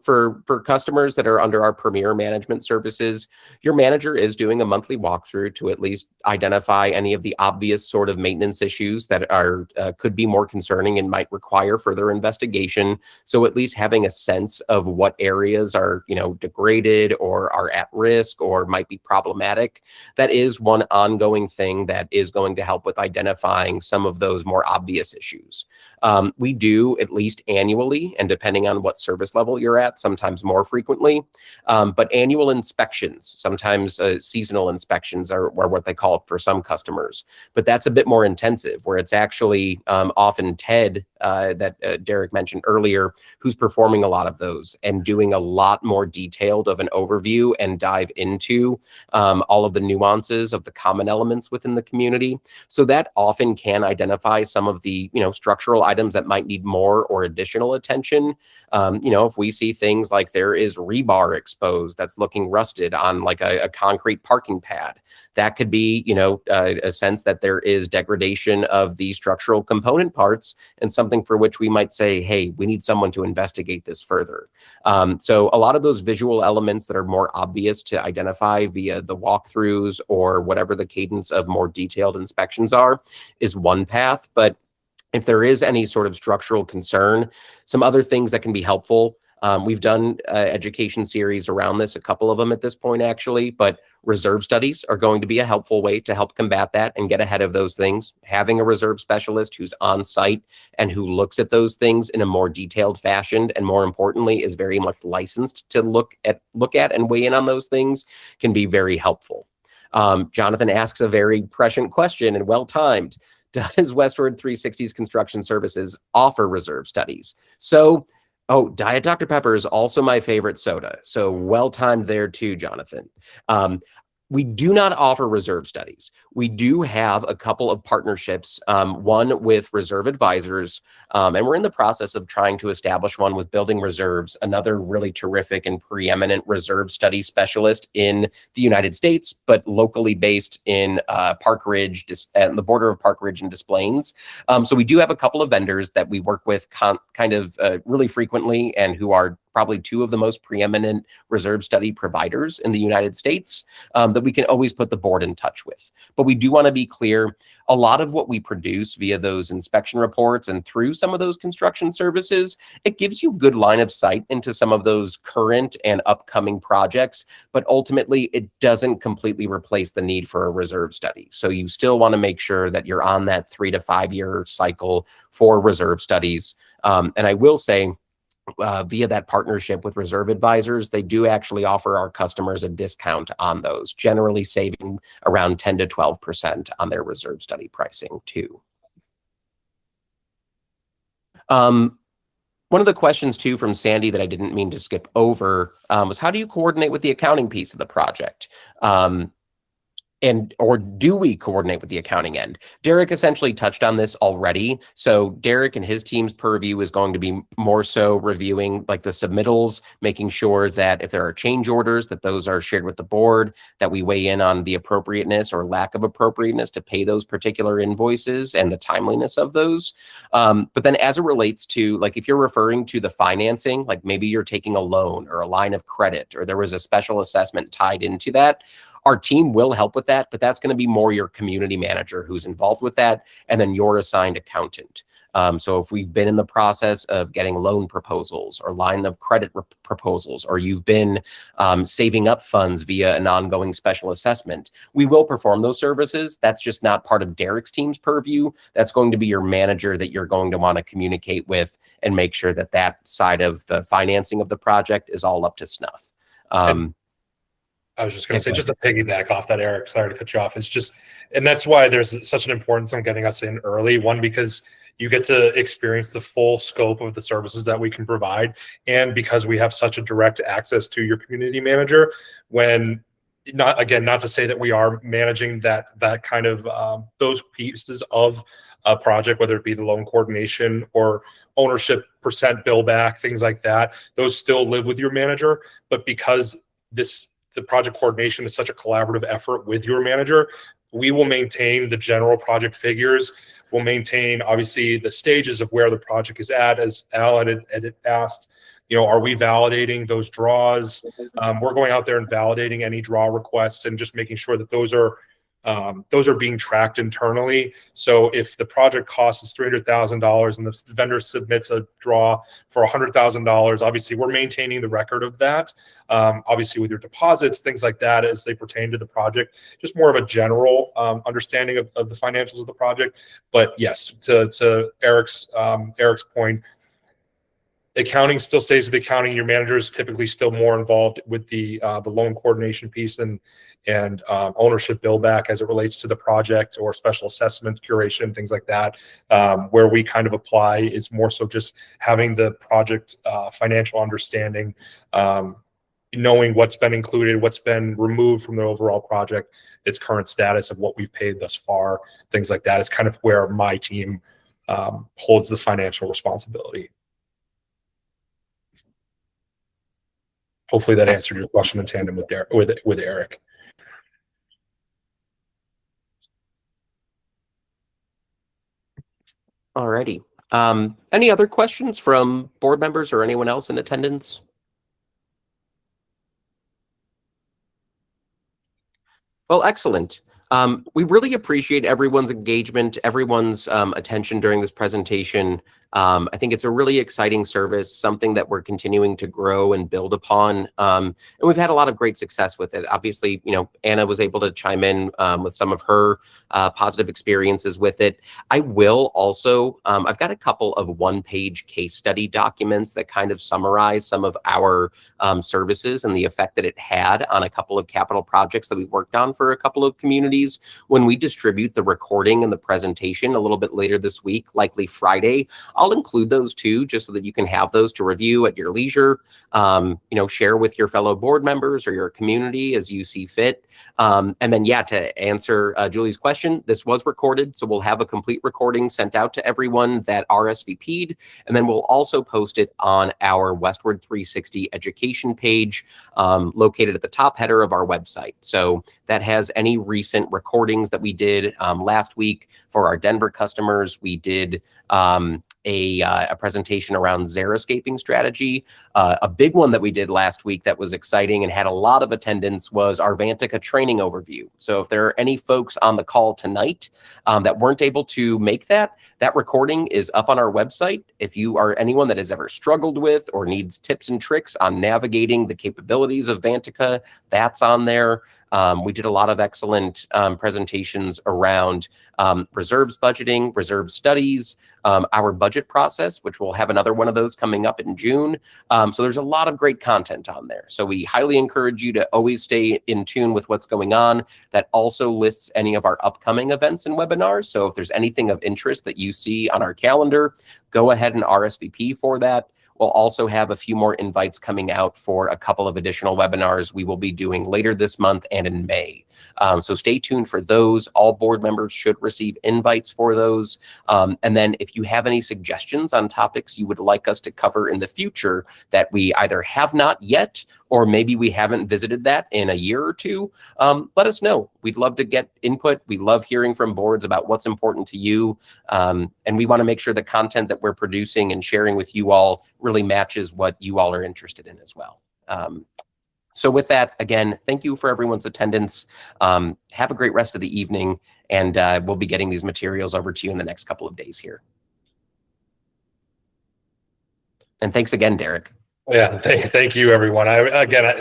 For customers that are under our Premier Management Services, your manager is doing a monthly walkthrough to at least identify any of the obvious sort of maintenance issues that are could be more concerning and might require further investigation. So at least having a sense of what areas are, degraded or are at risk or might be problematic. That is one ongoing thing that is going to help with identifying some of those more obvious issues. We do at least annually, and depending on what service level you're at, sometimes more frequently, but annual inspections, sometimes seasonal inspections are what they call it for some customers. But that's a bit more intensive, where it's actually often Ted that Derek mentioned earlier, who's performing a lot of those and doing a lot more detailed of an overview and dive into all of the nuances of the common elements within the community. So that often can identify some of the, structural items that might need more or additional attention. If we see things like there is rebar exposed that's looking rusted on like a concrete parking pad, that could be, a sense that there is degradation of the structural component parts and something for which we might say, hey, we need someone to investigate this further. So a lot of those visual elements that are more obvious to identify via the walkthroughs or whatever the cadence of more detailed inspections are is one path. But if there is any sort of structural concern, some other things that can be helpful. We've done education series around this, a couple of them at this point, actually, but reserve studies are going to be a helpful way to help combat that and get ahead of those things. Having a reserve specialist who's on site and who looks at those things in a more detailed fashion, and more importantly, is very much licensed to look at and weigh in on those things, can be very helpful. Jonathan asks a very prescient question and well-timed. Does Westward 360's Construction Services offer reserve studies? So, Diet Dr. Pepper is also my favorite soda. So well-timed there too, Jonathan. We do not offer reserve studies. We do have a couple of partnerships, one with Reserve Advisors, and we're in the process of trying to establish one with Building Reserves, another really terrific and preeminent reserve study specialist in the United States, but locally based in Park Ridge, at the border of Park Ridge and Des Plaines. So we do have a couple of vendors that we work with kind of really frequently, and who are probably two of the most preeminent reserve study providers in the United States that we can always put the board in touch with. But we do want to be clear, a lot of what we produce via those inspection reports and through some of those construction services, it gives you good line of sight into some of those current and upcoming projects, but ultimately it doesn't completely replace the need for a reserve study. So you still want to make sure that you're on that 3 to 5 year cycle for reserve studies. And I will say, via that partnership with Reserve Advisors, they do actually offer our customers a discount on those, generally saving around 10 to 12% on their reserve study pricing too. One of the questions too from Sandy that I didn't mean to skip over was, how do you coordinate with the accounting piece of the project? Or do we coordinate with the accounting end? Derek essentially touched on this already. So Derek and his team's purview is going to be more so reviewing like the submittals, making sure that if there are change orders, that those are shared with the board, that we weigh in on the appropriateness or lack of appropriateness to pay those particular invoices and the timeliness of those. But then as it relates to, like, if you're referring to the financing, like maybe you're taking a loan or a line of credit, or there was a special assessment tied into that, Our team will help with that, but that's going to be more your community manager who's involved with that, and then your assigned accountant. So if we've been in the process of getting loan proposals or line of credit proposals, or you've been saving up funds via an ongoing special assessment, we will perform those services. That's just not part of Derek's team's purview. That's going to be your manager that you're going to want to communicate with and make sure that that side of the financing of the project is all up to snuff. I was just going to say, just to piggyback off that, Eric, sorry to cut you off. It's just, and that's why there's such an importance on getting us in early. One, because you get to experience the full scope of the services that we can provide. And because we have such a direct access to your community manager, when not to say that we are managing that kind of those pieces of a project, whether it be the loan coordination or ownership percent bill back, things like that, those still live with your manager. But because the project coordination is such a collaborative effort with your manager, we will maintain the general project figures. We'll maintain, obviously, the stages of where the project is at, as Al had asked. Are we validating those draws? We're going out there and validating any draw requests and just making sure that those are being tracked internally. So if the project cost is $300,000 and the vendor submits a draw for $100,000, obviously we're maintaining the record of that. Obviously with your deposits, things like that as they pertain to the project, just more of a general understanding of the financials of the project. But yes, to Eric's point, accounting still stays with accounting. Your manager is typically still more involved with the loan coordination piece and ownership bill back as it relates to the project, or special assessment curation, things like that. Where we kind of apply is more so just having the project financial understanding, knowing what's been included, what's been removed from the overall project, its current status of what we've paid thus far, things like that is kind of where my team holds the financial responsibility. Hopefully that answered your question in tandem with Eric. Alrighty. Any other questions from board members or anyone else in attendance? Well, excellent. We really appreciate everyone's engagement, everyone's attention during this presentation. I think it's a really exciting service, something that we're continuing to grow and build upon. And we've had a lot of great success with it. Obviously, Anna was able to chime in with some of her positive experiences with it. I will also, I've got a couple of one-page case study documents that kind of summarize some of our services and the effect that it had on a couple of capital projects that we worked on for a couple of communities. When we distribute the recording and the presentation a little bit later this week, likely Friday, I'll include those too, just so that you can have those to review at your leisure, share with your fellow board members or your community as you see fit. And then, to answer Julie's question, this was recorded, so we'll have a complete recording sent out to everyone that RSVP'd, and then we'll also post it on our Westward 360 education page located at the top header of our website. So that has any recent recordings that we did last week for our Denver customers. We did a presentation around xeriscaping strategy. A big one that we did last week that was exciting and had a lot of attendance was our Vantica training overview. So if there are any folks on the call tonight that weren't able to make that recording is up on our website. If you are anyone that has ever struggled with or needs tips and tricks on navigating the capabilities of Vantica, that's on there. We did a lot of excellent presentations around reserves budgeting, reserve studies, our budget process, which we'll have another one of those coming up in June. So there's a lot of great content on there. So we highly encourage you to always stay in tune with what's going on. That also lists any of our upcoming events and webinars. So if there's anything of interest that you see on our calendar, go ahead and RSVP for that. We'll also have a few more invites coming out for a couple of additional webinars we will be doing later this month and in May. So stay tuned for those. All board members should receive invites for those. And then if you have any suggestions on topics you would like us to cover in the future that we either have not yet, or maybe we haven't visited that in a year or two, let us know. We'd love to get input. We love hearing from boards about what's important to you. And we want to make sure the content that we're producing and sharing with you all really matches what you all are interested in as well. So with that, again, thank you for everyone's attendance. Have a great rest of the evening, and we'll be getting these materials over to you in the next couple of days here. And thanks again, Derek. Yeah, thank you, everyone.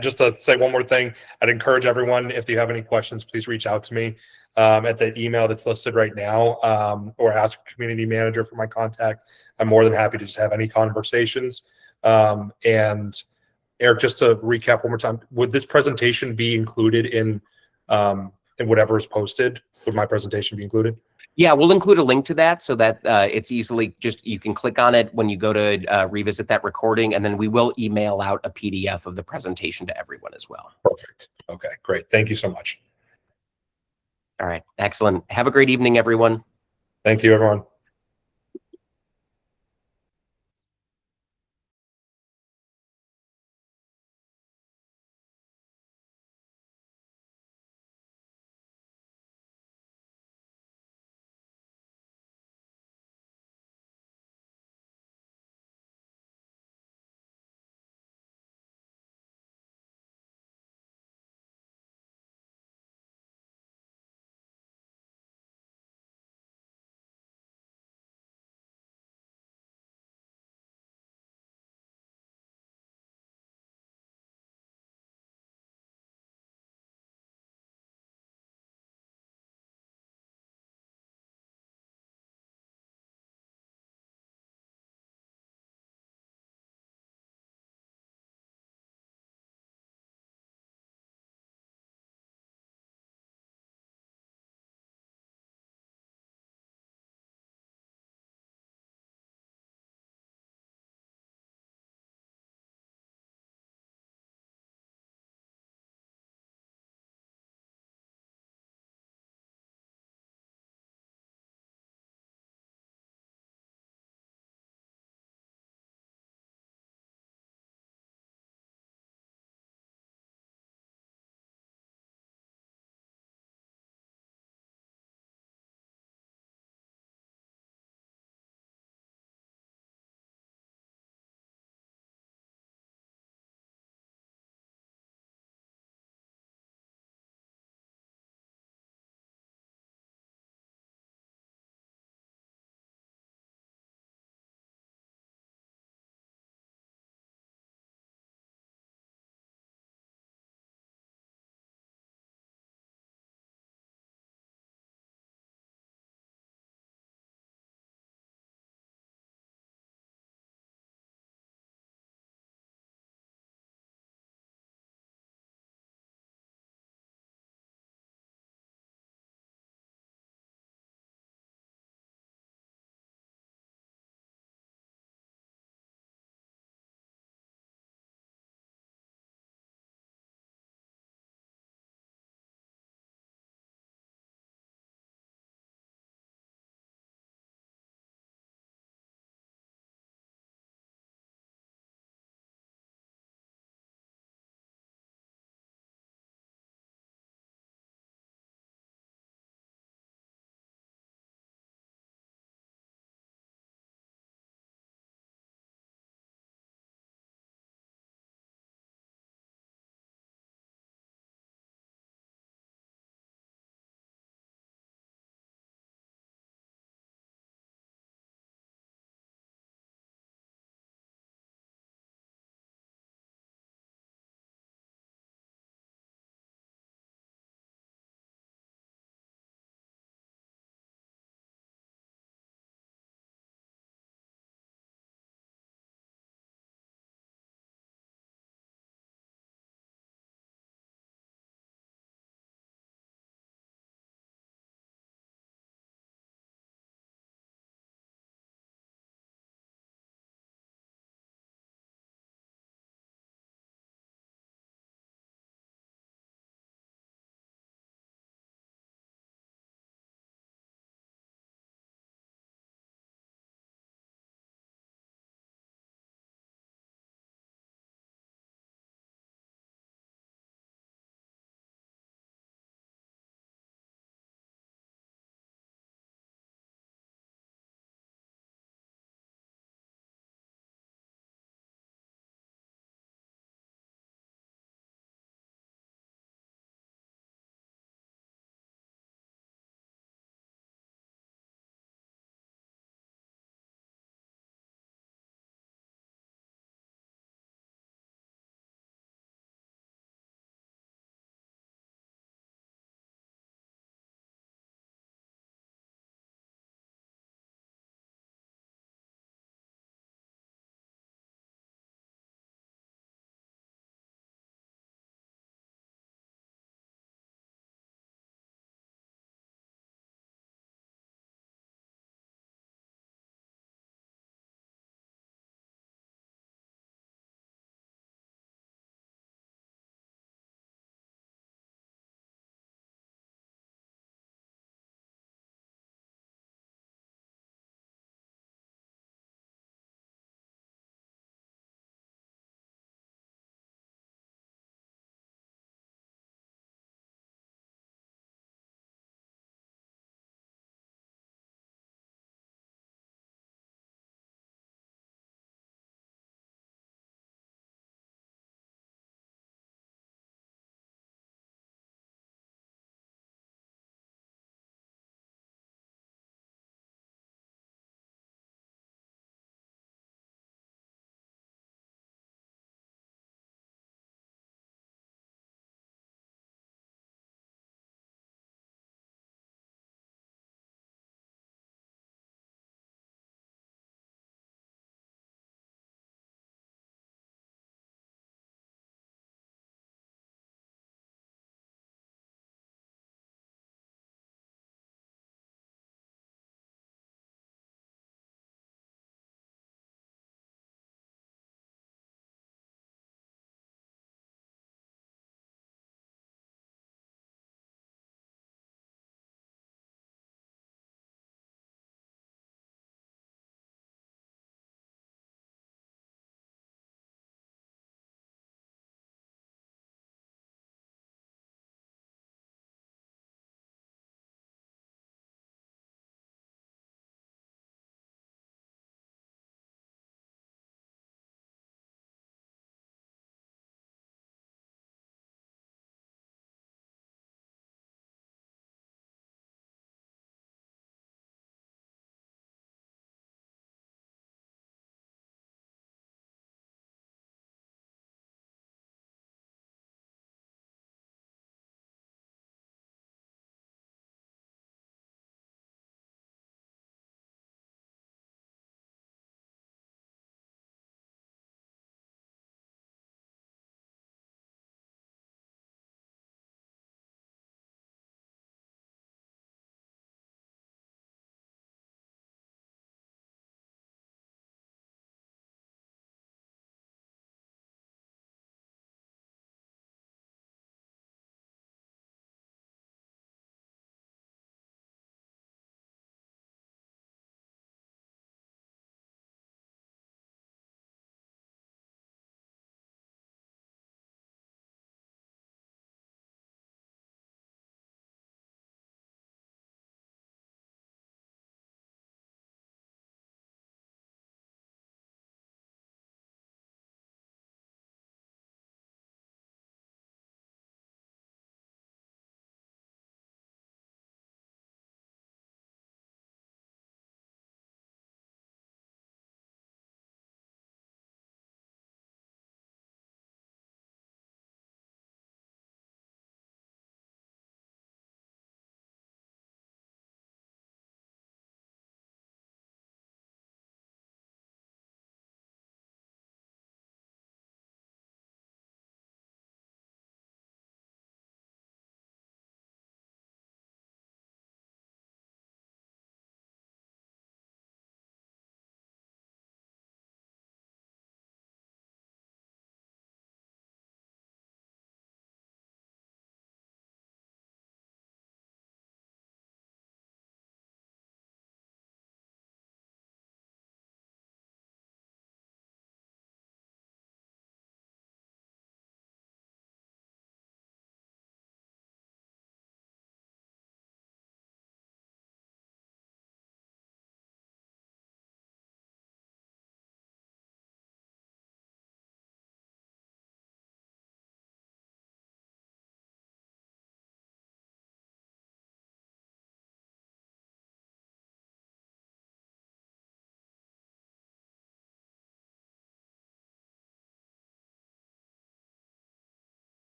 Just to say one more thing, I'd encourage everyone, if you have any questions, please reach out to me at the email that's listed right now, or ask a community manager for my contact. I'm more than happy to just have any conversations. And Eric, just to recap one more time, would this presentation be included in whatever is posted? Would my presentation be included? Yeah, we'll include a link to that so that it's easily you can click on it when you go to revisit that recording, and then we will email out a PDF of the presentation to everyone as well. Perfect. Okay, great. Thank you so much. All right, excellent. Have a great evening, everyone. Thank you, everyone.